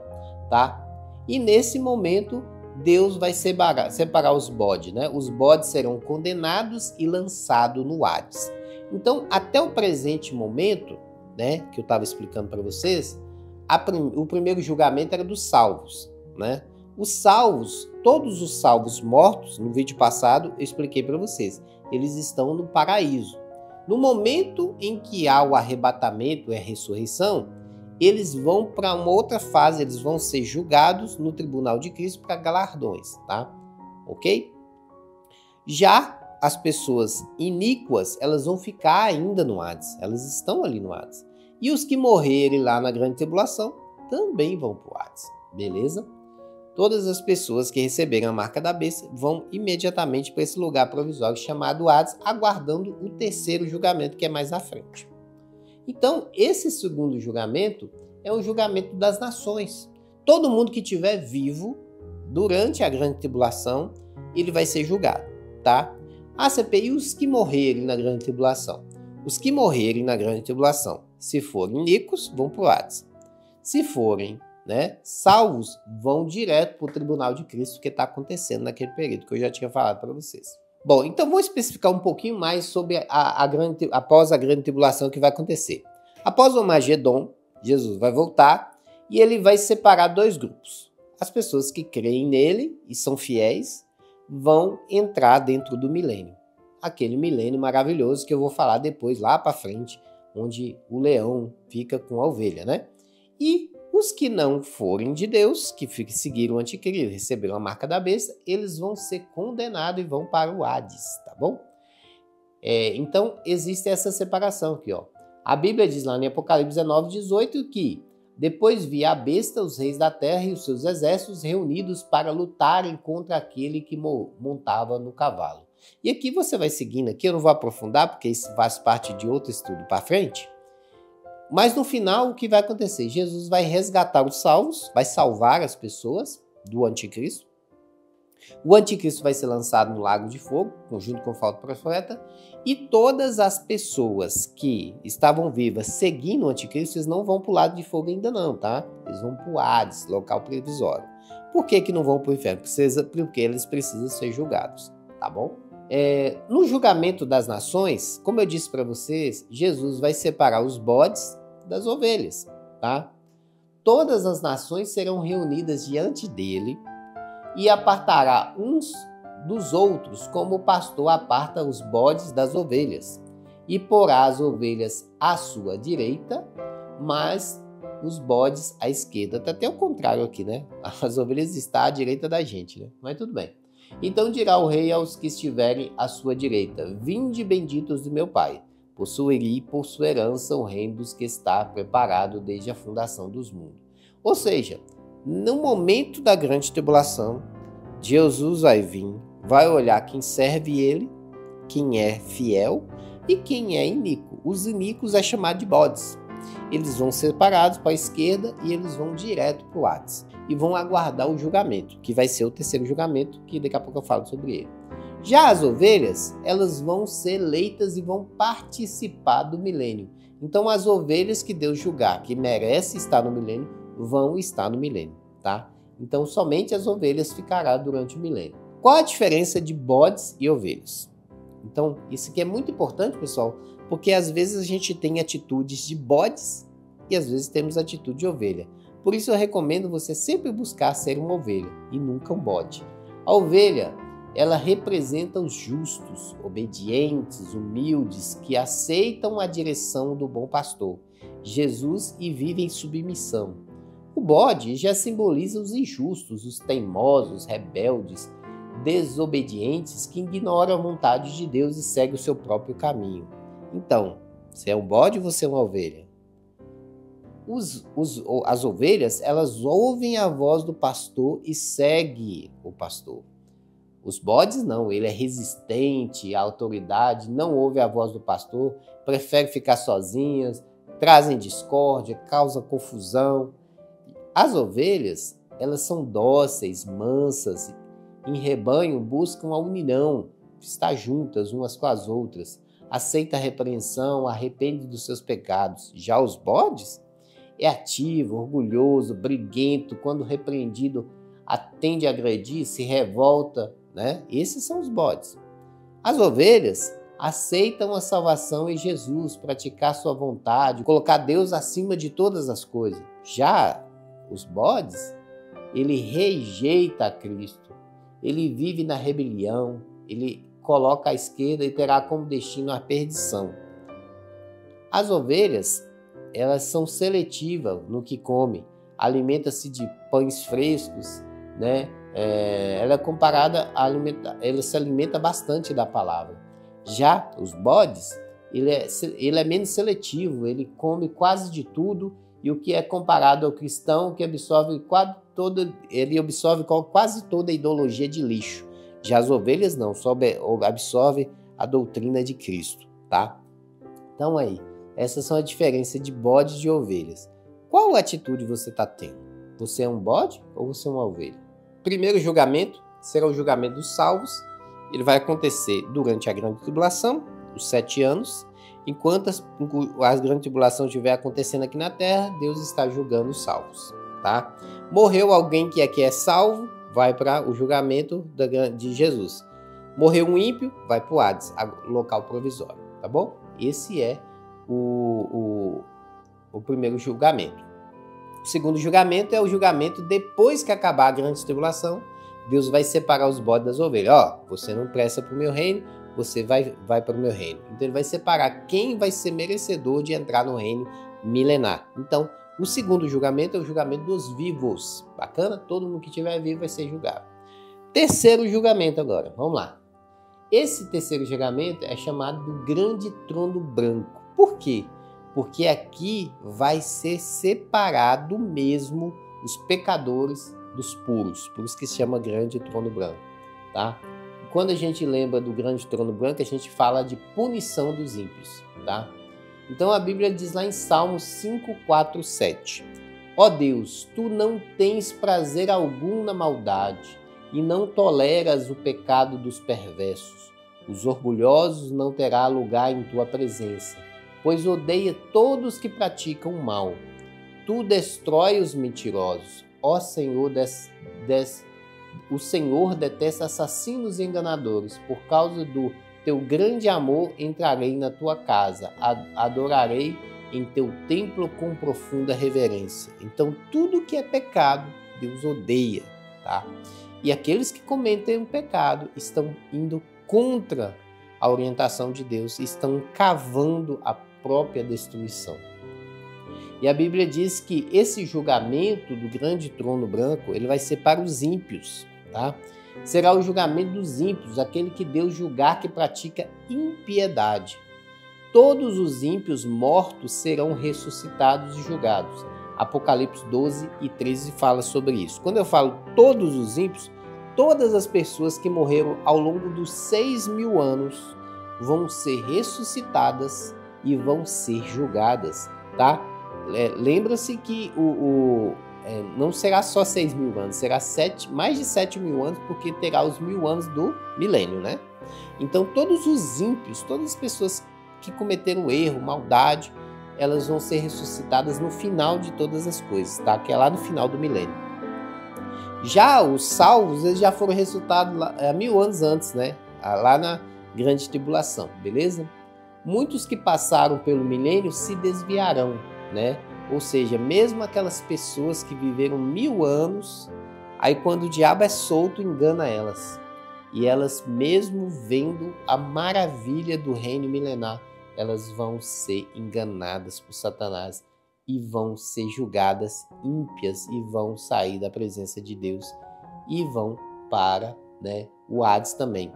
tá? E nesse momento, Deus vai separar os bodes, né? Os bodes serão condenados e lançados no Hades. Então, até o presente momento, né, que eu estava explicando para vocês, o primeiro julgamento era dos salvos, né? Os salvos, todos os salvos mortos, no vídeo passado eu expliquei para vocês, eles estão no paraíso. No momento em que há o arrebatamento e a ressurreição, eles vão para uma outra fase, eles vão ser julgados no tribunal de Cristo para galardões, tá? Ok? Já as pessoas iníquas, elas vão ficar ainda no Hades, elas estão ali no Hades. E os que morrerem lá na grande tribulação também vão para o Hades, beleza? Todas as pessoas que receberem a marca da besta vão imediatamente para esse lugar provisório chamado Hades, aguardando o terceiro julgamento que é mais à frente. Então, esse segundo julgamento é o julgamento das nações. Todo mundo que estiver vivo durante a grande tribulação, ele vai ser julgado, tá? A CPI, os que morrerem na grande tribulação. Os que morrerem na grande tribulação, se forem iníquos, vão para o Hades. Se forem, né, salvos, vão direto para o tribunal de Cristo, que está acontecendo naquele período que eu já tinha falado para vocês. Bom, então vou especificar um pouquinho mais sobre após a grande tribulação que vai acontecer. Após o Magedon, Jesus vai voltar e ele vai separar 2 grupos. As pessoas que creem nele e são fiéis vão entrar dentro do milênio. Aquele milênio maravilhoso que eu vou falar depois, lá para frente, onde o leão fica com a ovelha, né? E os que não forem de Deus, que seguiram o anticristo, receberam a marca da besta, eles vão ser condenados e vão para o Hades, tá bom? Então, existe essa separação aqui, ó. A Bíblia diz lá em Apocalipse 19:18 que depois vi a besta, os reis da terra e os seus exércitos reunidos para lutarem contra aquele que montava no cavalo. E aqui você vai seguindo aqui, eu não vou aprofundar porque isso faz parte de outro estudo para frente. Mas no final o que vai acontecer? Jesus vai resgatar os salvos, vai salvar as pessoas do anticristo. O anticristo vai ser lançado no lago de fogo, junto com o falso profeta, e todas as pessoas que estavam vivas seguindo o anticristo, eles não vão para o lado de fogo ainda não, tá? Eles vão para o Hades, local previsório. Por que não vão para o inferno? Porque eles precisam ser julgados, tá bom? No julgamento das nações, como eu disse para vocês, Jesus vai separar os bodes das ovelhas, tá? Todas as nações serão reunidas diante dele e apartará uns dos outros, como o pastor aparta os bodes das ovelhas, e porá as ovelhas à sua direita, mas os bodes à esquerda. Tá até o contrário aqui, né? As ovelhas estão à direita da gente, né? Mas tudo bem. Então dirá o rei aos que estiverem à sua direita: vinde benditos de meu pai, possuirei por sua herança o reino dos que está preparado desde a fundação dos mundos. Ou seja, no momento da grande tribulação, Jesus vai vir, vai olhar quem serve ele, quem é fiel e quem é iníquo. Os iníquos é chamado de bodes. Eles vão ser separados para a esquerda e eles vão direto para o Hades. E vão aguardar o julgamento, que vai ser o terceiro julgamento, que daqui a pouco eu falo sobre ele. Já as ovelhas, elas vão ser eleitas e vão participar do milênio. Então as ovelhas que Deus julgar que merecem estar no milênio, vão estar no milênio, tá? Então somente as ovelhas ficarão durante o milênio. Qual a diferença de bodes e ovelhas? Então isso aqui é muito importante, pessoal, porque às vezes a gente tem atitudes de bodes e às vezes temos atitude de ovelha. Por isso eu recomendo você sempre buscar ser uma ovelha e nunca um bode. A ovelha, ela representa os justos, obedientes, humildes, que aceitam a direção do bom pastor, Jesus, e vivem em submissão. O bode já simboliza os injustos, os teimosos, rebeldes, desobedientes, que ignoram a vontade de Deus e seguem o seu próprio caminho. Então, você é um bode ou você é uma ovelha? As ovelhas, elas ouvem a voz do pastor e seguem o pastor. Os bodes não, ele é resistente à autoridade, não ouve a voz do pastor, prefere ficar sozinhas, trazem discórdia, causam confusão. As ovelhas, elas são dóceis, mansas, em rebanho buscam a união, estar juntas umas com as outras, aceita a repreensão, arrepende dos seus pecados. Já os bodes é ativo, orgulhoso, briguento, quando repreendido, atende a agredir, se revolta, né? Esses são os bodes. As ovelhas aceitam a salvação em Jesus, praticar sua vontade, colocar Deus acima de todas as coisas. Já os bodes, ele rejeita a Cristo, ele vive na rebelião, ele coloca à esquerda e terá como destino a perdição. As ovelhas, elas são seletivas no que comem, alimenta-se de pães frescos, né? Ela é comparada ela se alimenta bastante da palavra. Já os bodes, ele é menos seletivo, ele come quase de tudo, e o que é comparado ao cristão, que absorve quase toda a ideologia de lixo. Já as ovelhas não, só absorve a doutrina de Cristo, tá? Então aí, essas são as diferenças de bodes e de ovelhas. Qual atitude você está tendo? Você é um bode ou você é uma ovelha? Primeiro julgamento será o julgamento dos salvos. Ele vai acontecer durante a grande tribulação, os 7 anos. Enquanto a grande tribulação estiver acontecendo aqui na terra, Deus está julgando os salvos, tá? Morreu alguém que aqui é salvo, vai para o julgamento de Jesus. Morreu um ímpio, vai para o Hades, local provisório, tá bom? Esse é o primeiro julgamento. O segundo julgamento é o julgamento depois que acabar a grande tribulação. Deus vai separar os bodes das ovelhas. Ó, você não presta para o meu reino, você vai para o meu reino. Então ele vai separar quem vai ser merecedor de entrar no reino milenar. Então, o segundo julgamento é o julgamento dos vivos. Bacana? Todo mundo que estiver vivo vai ser julgado. Terceiro julgamento agora, vamos lá. Esse terceiro julgamento é chamado do grande trono branco. Por quê? Porque aqui vai ser separado mesmo os pecadores dos puros. Por isso que se chama grande trono branco, tá? Quando a gente lembra do grande trono branco, a gente fala de punição dos ímpios, tá? Então a Bíblia diz lá em Salmos 5, 4, 7. Ó Deus, tu não tens prazer algum na maldade e não toleras o pecado dos perversos. Os orgulhosos não terá lugar em tua presença, pois odeia todos que praticam o mal. Tu destrói os mentirosos. Ó Senhor, o Senhor detesta assassinos e enganadores. Por causa do teu grande amor, entrarei na tua casa, adorarei em teu templo com profunda reverência. Então, tudo que é pecado, Deus odeia, tá? E aqueles que cometem o pecado estão indo contra a orientação de Deus, estão cavando a própria destruição. E a Bíblia diz que esse julgamento do grande trono branco, ele vai ser para os ímpios, tá? Será o julgamento dos ímpios, aquele que Deus julgar que pratica impiedade. Todos os ímpios mortos serão ressuscitados e julgados. Apocalipse 12 e 13 fala sobre isso. Quando eu falo todos os ímpios, todas as pessoas que morreram ao longo dos 6.000 anos vão ser ressuscitadas e vão ser julgadas, tá? Lembra-se que não será só 6.000 anos, será mais de 7.000 anos, porque terá os 1.000 anos do milênio, né? Então todos os ímpios, todas as pessoas que cometeram erro, maldade, elas vão ser ressuscitadas no final de todas as coisas, tá? Que é lá no final do milênio. Já os salvos, eles já foram ressuscitados lá, 1.000 anos antes, né? Lá na grande tribulação, beleza? Muitos que passaram pelo milênio se desviarão, né? Ou seja, mesmo aquelas pessoas que viveram 1.000 anos, aí quando o diabo é solto, engana elas. E elas, mesmo vendo a maravilha do reino milenar, elas vão ser enganadas por Satanás e vão ser julgadas ímpias e vão sair da presença de Deus e vão para, né, o Hades também.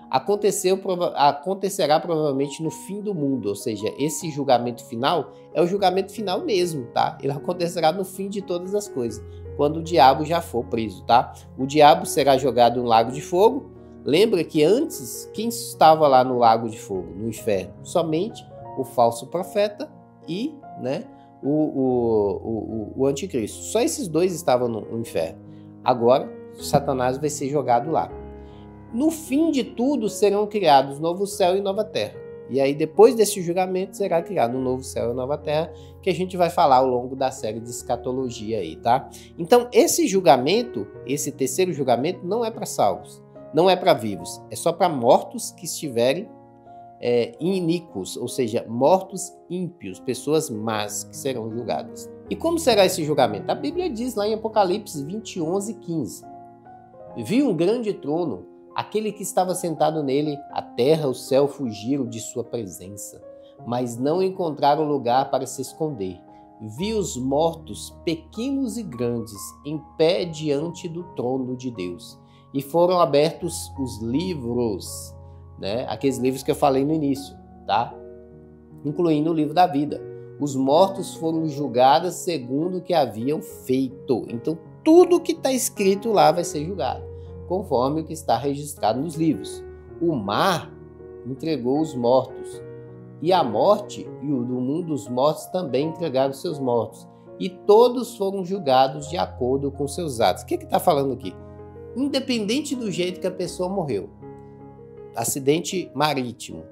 Acontecerá provavelmente no fim do mundo, ou seja, esse julgamento final é o julgamento final mesmo, tá? Ele acontecerá no fim de todas as coisas, quando o diabo já for preso, tá? O diabo será jogado no lago de fogo. Lembra que antes, quem estava lá no lago de fogo, no inferno? Somente o falso profeta e, né, o anticristo. Só esses dois estavam no inferno. Agora, Satanás vai ser jogado lá. No fim de tudo, serão criados novo céu e nova terra. E aí, depois desse julgamento, será criado um novo céu e nova terra, que a gente vai falar ao longo da série de escatologia aí, tá? Então, esse julgamento, esse terceiro julgamento, não é para salvos. Não é para vivos, é só para mortos que estiverem iníquos, ou seja, mortos ímpios, pessoas más que serão julgadas. E como será esse julgamento? A Bíblia diz lá em Apocalipse 20, 11 e 15. Vi um grande trono, aquele que estava sentado nele, a terra e o céu fugiram de sua presença, mas não encontraram lugar para se esconder. Vi os mortos, pequenos e grandes, em pé diante do trono de Deus. E foram abertos os livros, né? Aqueles livros que eu falei no início, tá? Incluindo o livro da vida. Os mortos foram julgados segundo o que haviam feito. Então, tudo que está escrito lá vai ser julgado, conforme o que está registrado nos livros. O mar entregou os mortos, e a morte e o do mundo dos mortos também entregaram seus mortos. E todos foram julgados de acordo com seus atos. O que está falando aqui? Independente do jeito que a pessoa morreu, acidente marítimo,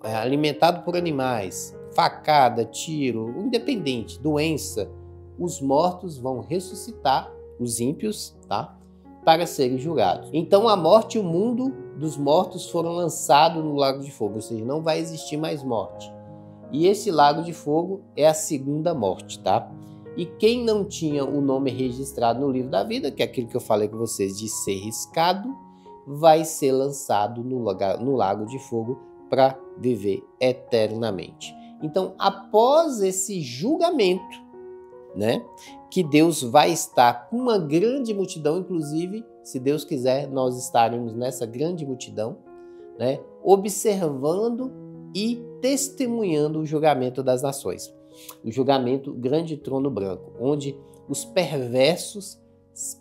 alimentado por animais, facada, tiro, independente, doença, os mortos vão ressuscitar, os ímpios, tá? Para serem julgados. Então a morte e o mundo dos mortos foram lançados no lago de fogo, ou seja, não vai existir mais morte. E esse lago de fogo é a segunda morte, tá? E quem não tinha o nome registrado no livro da vida, que é aquilo que eu falei com vocês de ser riscado, vai ser lançado no lago de fogo para viver eternamente. Então, após esse julgamento, né, que Deus vai estar com uma grande multidão, inclusive, se Deus quiser, nós estaremos nessa grande multidão, né, observando e testemunhando o julgamento das nações. O julgamento, o grande trono branco, onde os perversos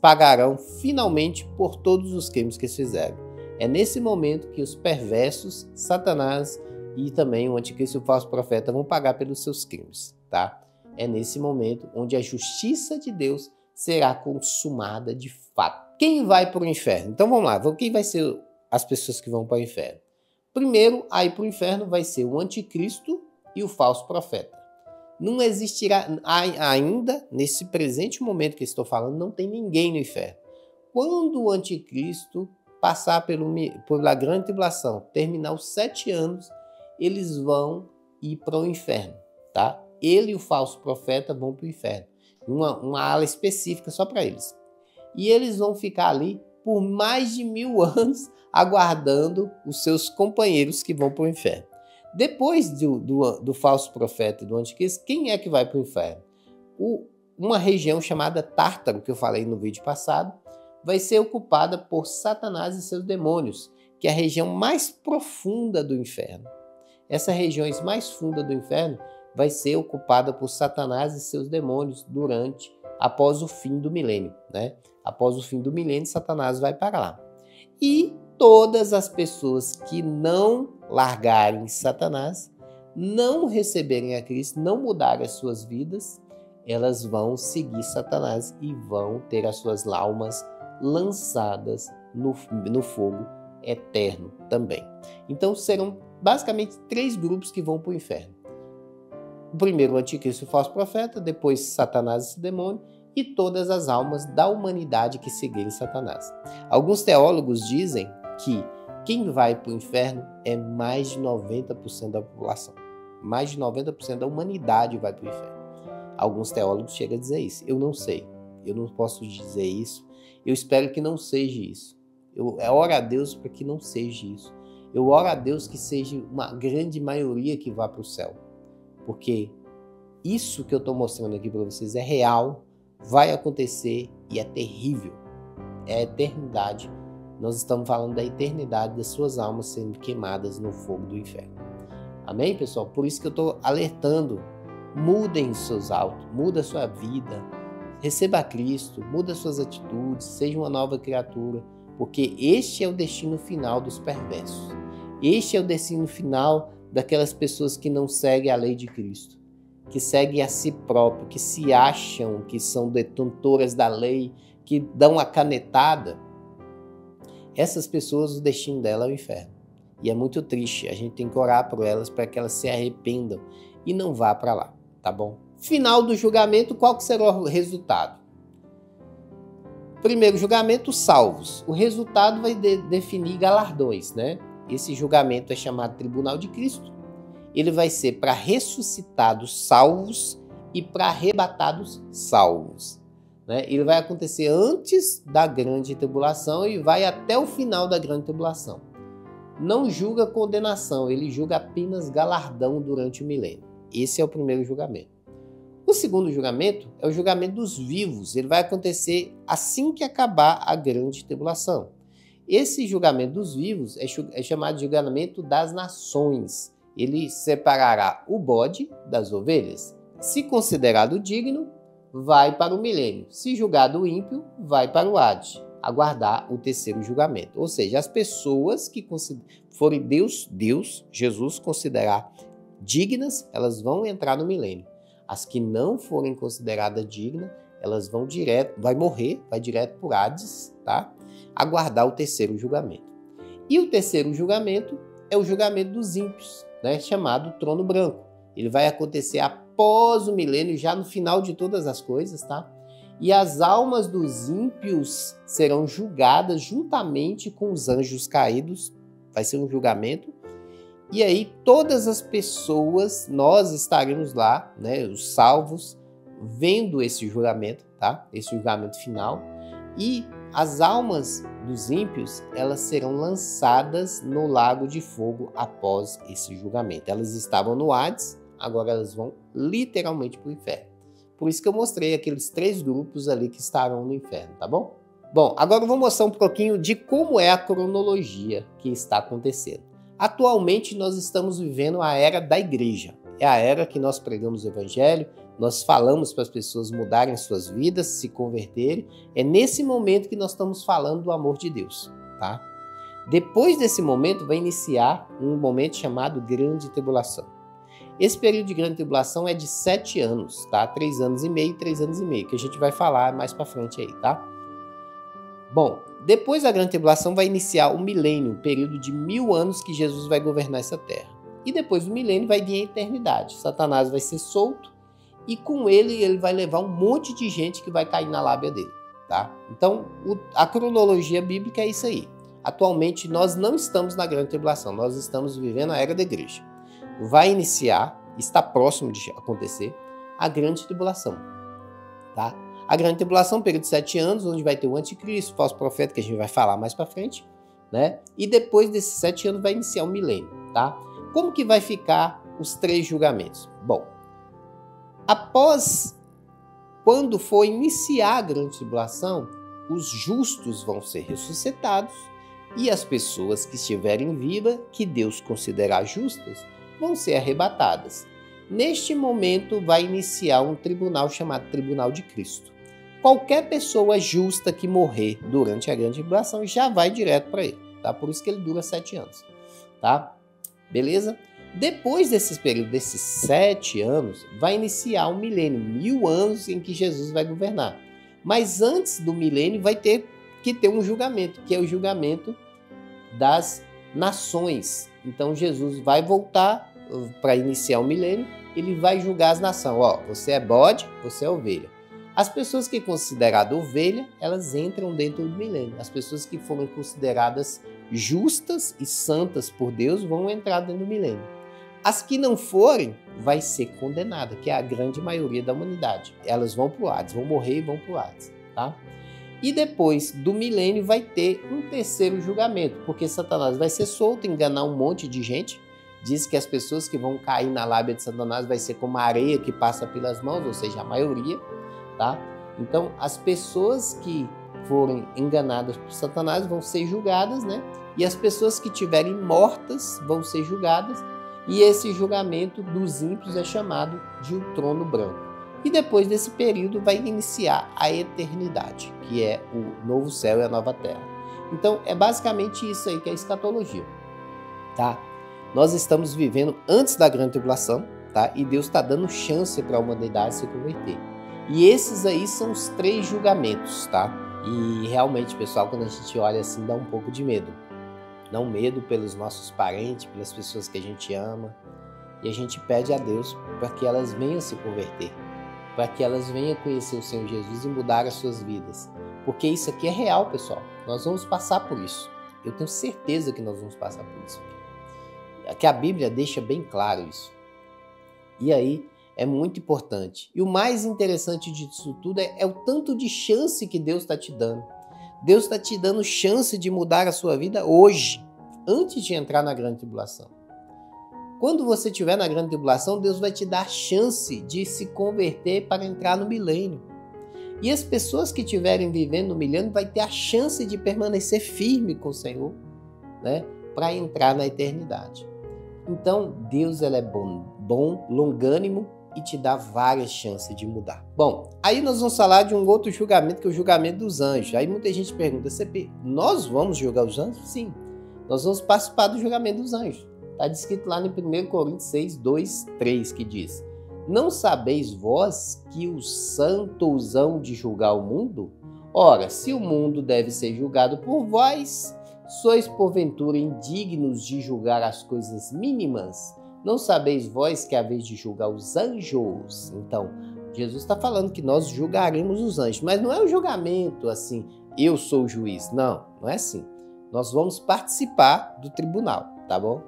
pagarão finalmente por todos os crimes que eles fizeram. É nesse momento que os perversos, Satanás e também o anticristo e o falso profeta vão pagar pelos seus crimes, tá? É nesse momento onde a justiça de Deus será consumada de fato. Quem vai para o inferno? Então vamos lá, quem vai ser as pessoas que vão para o inferno? Primeiro, aí para o inferno vai ser o anticristo e o falso profeta. Não existirá, ainda nesse presente momento que estou falando, não tem ninguém no inferno. Quando o anticristo passar pela grande tribulação, terminar os 7 anos, eles vão ir para o inferno, tá? Ele e o falso profeta vão para o inferno. Uma ala específica só para eles. E eles vão ficar ali por mais de 1000 anos aguardando os seus companheiros que vão para o inferno. Depois do falso profeta e do anticristo, quem é que vai para o inferno? Uma região chamada Tártaro, que eu falei no vídeo passado, vai ser ocupada por Satanás e seus demônios, que é a região mais profunda do inferno. Essa região mais funda do inferno vai ser ocupada por Satanás e seus demônios após o fim do milênio, né? Após o fim do milênio, Satanás vai para lá. E todas as pessoas que não largarem Satanás, não receberem a Cristo, não mudarem as suas vidas, elas vão seguir Satanás e vão ter as suas almas lançadas no fogo eterno também. Então serão basicamente 3 grupos que vão para o inferno. O primeiro, o anticristo e o falso profeta, depois Satanás e esse demônio, e todas as almas da humanidade que seguirem Satanás. Alguns teólogos dizem que quem vai para o inferno é mais de 90% da população. Mais de 90% da humanidade vai para o inferno. Alguns teólogos chegam a dizer isso. Eu não sei. Eu não posso dizer isso. Eu espero que não seja isso. Eu oro a Deus para que não seja isso. Eu oro a Deus que seja uma grande maioria que vá para o céu. Porque isso que eu estou mostrando aqui para vocês é real, vai acontecer e é terrível. É a eternidade. Nós estamos falando da eternidade das suas almas sendo queimadas no fogo do inferno. Amém, pessoal? Por isso que eu estou alertando. Mudem seus autos, muda a sua vida, receba a Cristo, muda suas atitudes, seja uma nova criatura, porque este é o destino final dos perversos. Este é o destino final daquelas pessoas que não seguem a lei de Cristo, que seguem a si próprio, que se acham que são detentoras da lei, que dão a canetada. Essas pessoas, o destino dela é o inferno. E é muito triste, a gente tem que orar por elas para que elas se arrependam e não vá para lá, tá bom? Final do julgamento, qual que será o resultado? Primeiro julgamento, salvos. O resultado vai definir galardões, né? Esse julgamento é chamado Tribunal de Cristo. Ele vai ser para ressuscitados salvos e para arrebatados salvos, né? Ele vai acontecer antes da grande tribulação e vai até o final da grande tribulação. Não julga condenação, ele julga apenas galardão durante o milênio. Esse é o primeiro julgamento. O segundo julgamento é o julgamento dos vivos. Ele vai acontecer assim que acabar a grande tribulação. Esse julgamento dos vivos é chamado de julgamento das nações. Ele separará o bode das ovelhas. Se considerado digno, vai para o milênio. Se julgado ímpio, vai para o Hades, aguardar o terceiro julgamento. Ou seja, as pessoas que forem Jesus, considerar dignas, elas vão entrar no milênio. As que não forem consideradas dignas, elas vão morrer, vai direto para o Hades, tá? Aguardar o terceiro julgamento. E o terceiro julgamento é o julgamento dos ímpios, né? Chamado trono branco. Ele vai acontecer após o milênio, já no final de todas as coisas, tá? E as almas dos ímpios serão julgadas juntamente com os anjos caídos. Vai ser um julgamento. E aí todas as pessoas, nós estaremos lá, né, os salvos, vendo esse julgamento, tá? Esse julgamento final. E as almas dos ímpios, elas serão lançadas no lago de fogo após esse julgamento. Elas estavam no Hades, agora elas vão literalmente para o inferno. Por isso que eu mostrei aqueles 3 grupos ali que estarão no inferno, tá bom? Bom, agora eu vou mostrar um pouquinho de como é a cronologia que está acontecendo. Atualmente nós estamos vivendo a era da igreja. É a era que nós pregamos o evangelho, nós falamos para as pessoas mudarem suas vidas, se converterem. É nesse momento que nós estamos falando do amor de Deus, tá? Depois desse momento vai iniciar um momento chamado Grande Tribulação. Esse período de Grande Tribulação é de 7 anos, tá? 3 anos e meio, 3 anos e meio, que a gente vai falar mais para frente aí, tá? Bom, depois da Grande Tribulação vai iniciar o milênio, um período de 1000 anos que Jesus vai governar essa terra. E depois do milênio vai vir a eternidade. Satanás vai ser solto e com ele vai levar um monte de gente que vai cair na lábia dele, tá? Então, a cronologia bíblica é isso aí. Atualmente nós não estamos na Grande Tribulação, nós estamos vivendo a era da igreja. Vai iniciar, está próximo de acontecer, a Grande Tribulação, tá? A Grande Tribulação, um período de 7 anos, onde vai ter o anticristo, o falso profeta, que a gente vai falar mais para frente, né? E depois desses 7 anos vai iniciar o milênio, tá? Como que vai ficar os 3 julgamentos? Bom, quando for iniciar a Grande Tribulação, os justos vão ser ressuscitados e as pessoas que estiverem vivas, que Deus considerar justas, vão ser arrebatadas. Neste momento vai iniciar um tribunal chamado Tribunal de Cristo. Qualquer pessoa justa que morrer durante a Grande Tribulação já vai direto para ele, tá? Por isso que ele dura 7 anos, tá? Beleza? Depois desse período, desses 7 anos, vai iniciar um milênio, 1000 anos em que Jesus vai governar. Mas antes do milênio vai ter que ter um julgamento, que é o julgamento das nações. Então Jesus vai voltar para iniciar o milênio, ele vai julgar as nações. Ó, você é bode, você é ovelha. As pessoas que consideradas ovelha, elas entram dentro do milênio. As pessoas que foram consideradas justas e santas por Deus vão entrar dentro do milênio. As que não forem, vai ser condenada, que é a grande maioria da humanidade. Elas vão para o Hades, vão morrer e vão para o Hades, tá? E depois do milênio vai ter um terceiro julgamento, porque Satanás vai ser solto, enganar um monte de gente. Diz que as pessoas que vão cair na lábia de Satanás vai ser como a areia que passa pelas mãos, ou seja, a maioria, tá? Então, as pessoas que forem enganadas por Satanás vão ser julgadas, né? E as pessoas que estiverem mortas vão ser julgadas. E esse julgamento dos ímpios é chamado de o trono branco. E depois desse período vai iniciar a eternidade, que é o novo céu e a nova terra. Então, é basicamente isso aí que é a escatologia, tá? Nós estamos vivendo antes da Grande Tribulação, tá? E Deus está dando chance para a humanidade se converter. E esses aí são os 3 julgamentos, tá? E realmente, pessoal, quando a gente olha assim, dá um pouco de medo. Dá um medo pelos nossos parentes, pelas pessoas que a gente ama. E a gente pede a Deus para que elas venham se converter, para que elas venham conhecer o Senhor Jesus e mudar as suas vidas. Porque isso aqui é real, pessoal. Nós vamos passar por isso. Eu tenho certeza que nós vamos passar por isso. Que a Bíblia deixa bem claro isso. E aí é muito importante. E o mais interessante disso tudo é o tanto de chance que Deus está te dando. Deus está te dando chance de mudar a sua vida hoje, antes de entrar na Grande Tribulação. Quando você estiver na Grande Tribulação, Deus vai te dar chance de se converter para entrar no milênio. E as pessoas que estiverem vivendo no milênio vai ter a chance de permanecer firme com o Senhor, né, para entrar na eternidade. Então, Deus é bom, longânimo e te dá várias chances de mudar. Bom, aí nós vamos falar de um outro julgamento, que é o julgamento dos anjos. Aí muita gente pergunta, nós vamos julgar os anjos? Sim, nós vamos participar do julgamento dos anjos. Está descrito lá em 1 Coríntios 6, 2, 3, que diz: não sabeis vós que os santos hão de julgar o mundo? Ora, se o mundo deve ser julgado por vós, sois porventura indignos de julgar as coisas mínimas? Não sabeis vós que haveis de julgar os anjos? Então, Jesus está falando que nós julgaremos os anjos, mas não é um julgamento assim, eu sou o juiz. Não, não é assim. Nós vamos participar do tribunal, tá bom?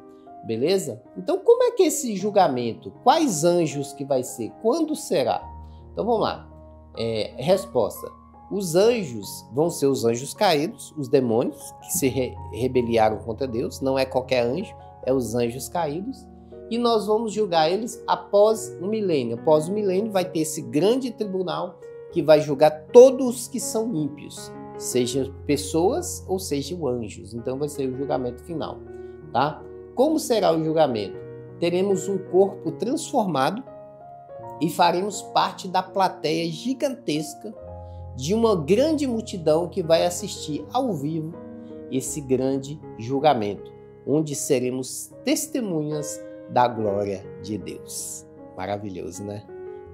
Beleza? Então, como é que é esse julgamento? Quais anjos que vai ser? Quando será? Então, vamos lá. Resposta. Os anjos vão ser os anjos caídos, os demônios que se rebeliaram contra Deus. Não é qualquer anjo, é os anjos caídos. E nós vamos julgar eles após o milênio. Após o milênio vai ter esse grande tribunal que vai julgar todos que são ímpios. sejam pessoas ou sejam anjos. Então vai ser o julgamento final, tá? Como será o julgamento? Teremos um corpo transformado e faremos parte da plateia gigantesca de uma grande multidão que vai assistir ao vivo esse grande julgamento, onde seremos testemunhas da glória de Deus. Maravilhoso, né?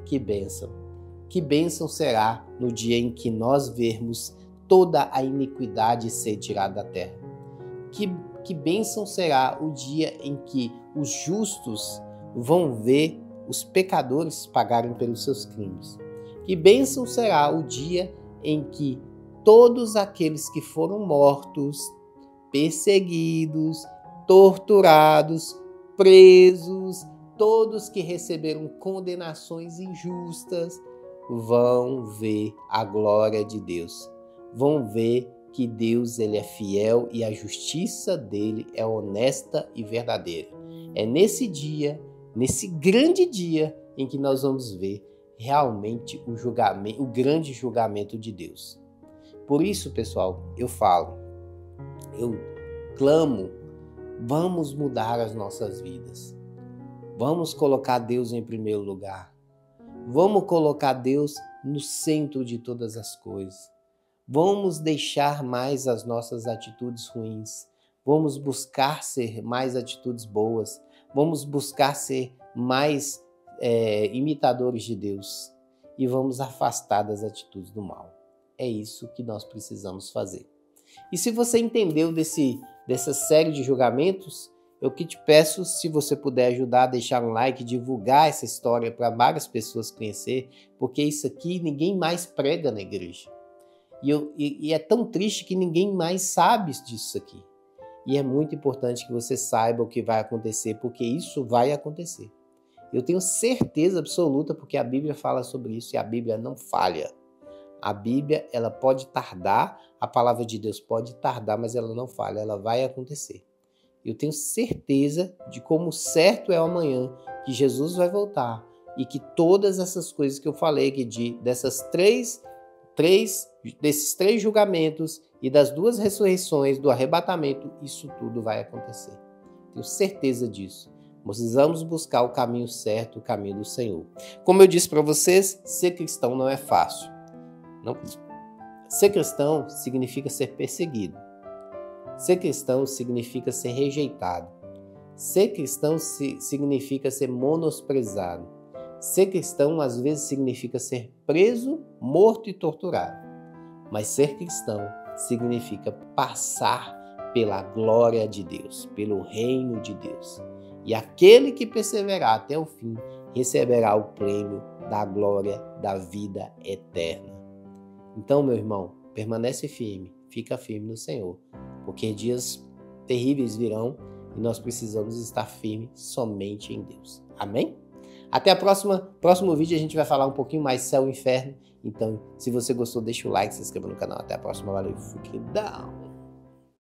Que bênção! Que bênção será no dia em que nós vermos toda a iniquidade ser tirada da terra. Que bênção será o dia em que os justos vão ver os pecadores pagarem pelos seus crimes. Que bênção será o dia em que todos aqueles que foram mortos, perseguidos, torturados, presos, todos que receberam condenações injustas, vão ver a glória de Deus. Vão ver que Deus ele é fiel e a justiça dele é honesta e verdadeira. É nesse dia, nesse grande dia, em que nós vamos ver realmente o julgamento, o grande julgamento de Deus. Por isso, pessoal, eu clamo, vamos mudar as nossas vidas. Vamos colocar Deus em primeiro lugar. Vamos colocar Deus no centro de todas as coisas. Vamos deixar mais as nossas atitudes ruins. Vamos buscar ser mais atitudes boas. Vamos buscar ser mais imitadores de Deus. E vamos afastar das atitudes do mal. É isso que nós precisamos fazer. E se você entendeu dessa série de julgamentos, eu que te peço, se você puder ajudar a deixar um like, divulgar essa história para várias pessoas conhecer, porque isso aqui ninguém mais prega na igreja. E é tão triste que ninguém mais sabe disso aqui. E é muito importante que você saiba o que vai acontecer, porque isso vai acontecer. Eu tenho certeza absoluta, porque a Bíblia fala sobre isso e a Bíblia não falha. A Bíblia, ela pode tardar, a palavra de Deus pode tardar, mas ela não falha, ela vai acontecer. Eu tenho certeza de como certo é o amanhã, que Jesus vai voltar e que todas essas coisas que eu falei, desses três julgamentos e das 2 ressurreições, do arrebatamento, isso tudo vai acontecer. Tenho certeza disso. Precisamos buscar o caminho certo, o caminho do Senhor. Como eu disse para vocês, ser cristão não é fácil. Não. Ser cristão significa ser perseguido. Ser cristão significa ser rejeitado. Ser cristão significa ser menosprezado. Ser cristão às vezes significa ser preso, morto e torturado. Mas ser cristão significa passar pela glória de Deus, pelo reino de Deus. E aquele que perseverar até o fim receberá o prêmio da glória da vida eterna. Então, meu irmão, permanece firme, fica firme no Senhor, porque dias terríveis virão e nós precisamos estar firmes somente em Deus. Amém? Até a próximo vídeo a gente vai falar um pouquinho mais céu e inferno. Então, se você gostou, deixa o like, se inscreva no canal. Até a próxima, valeu, fique down!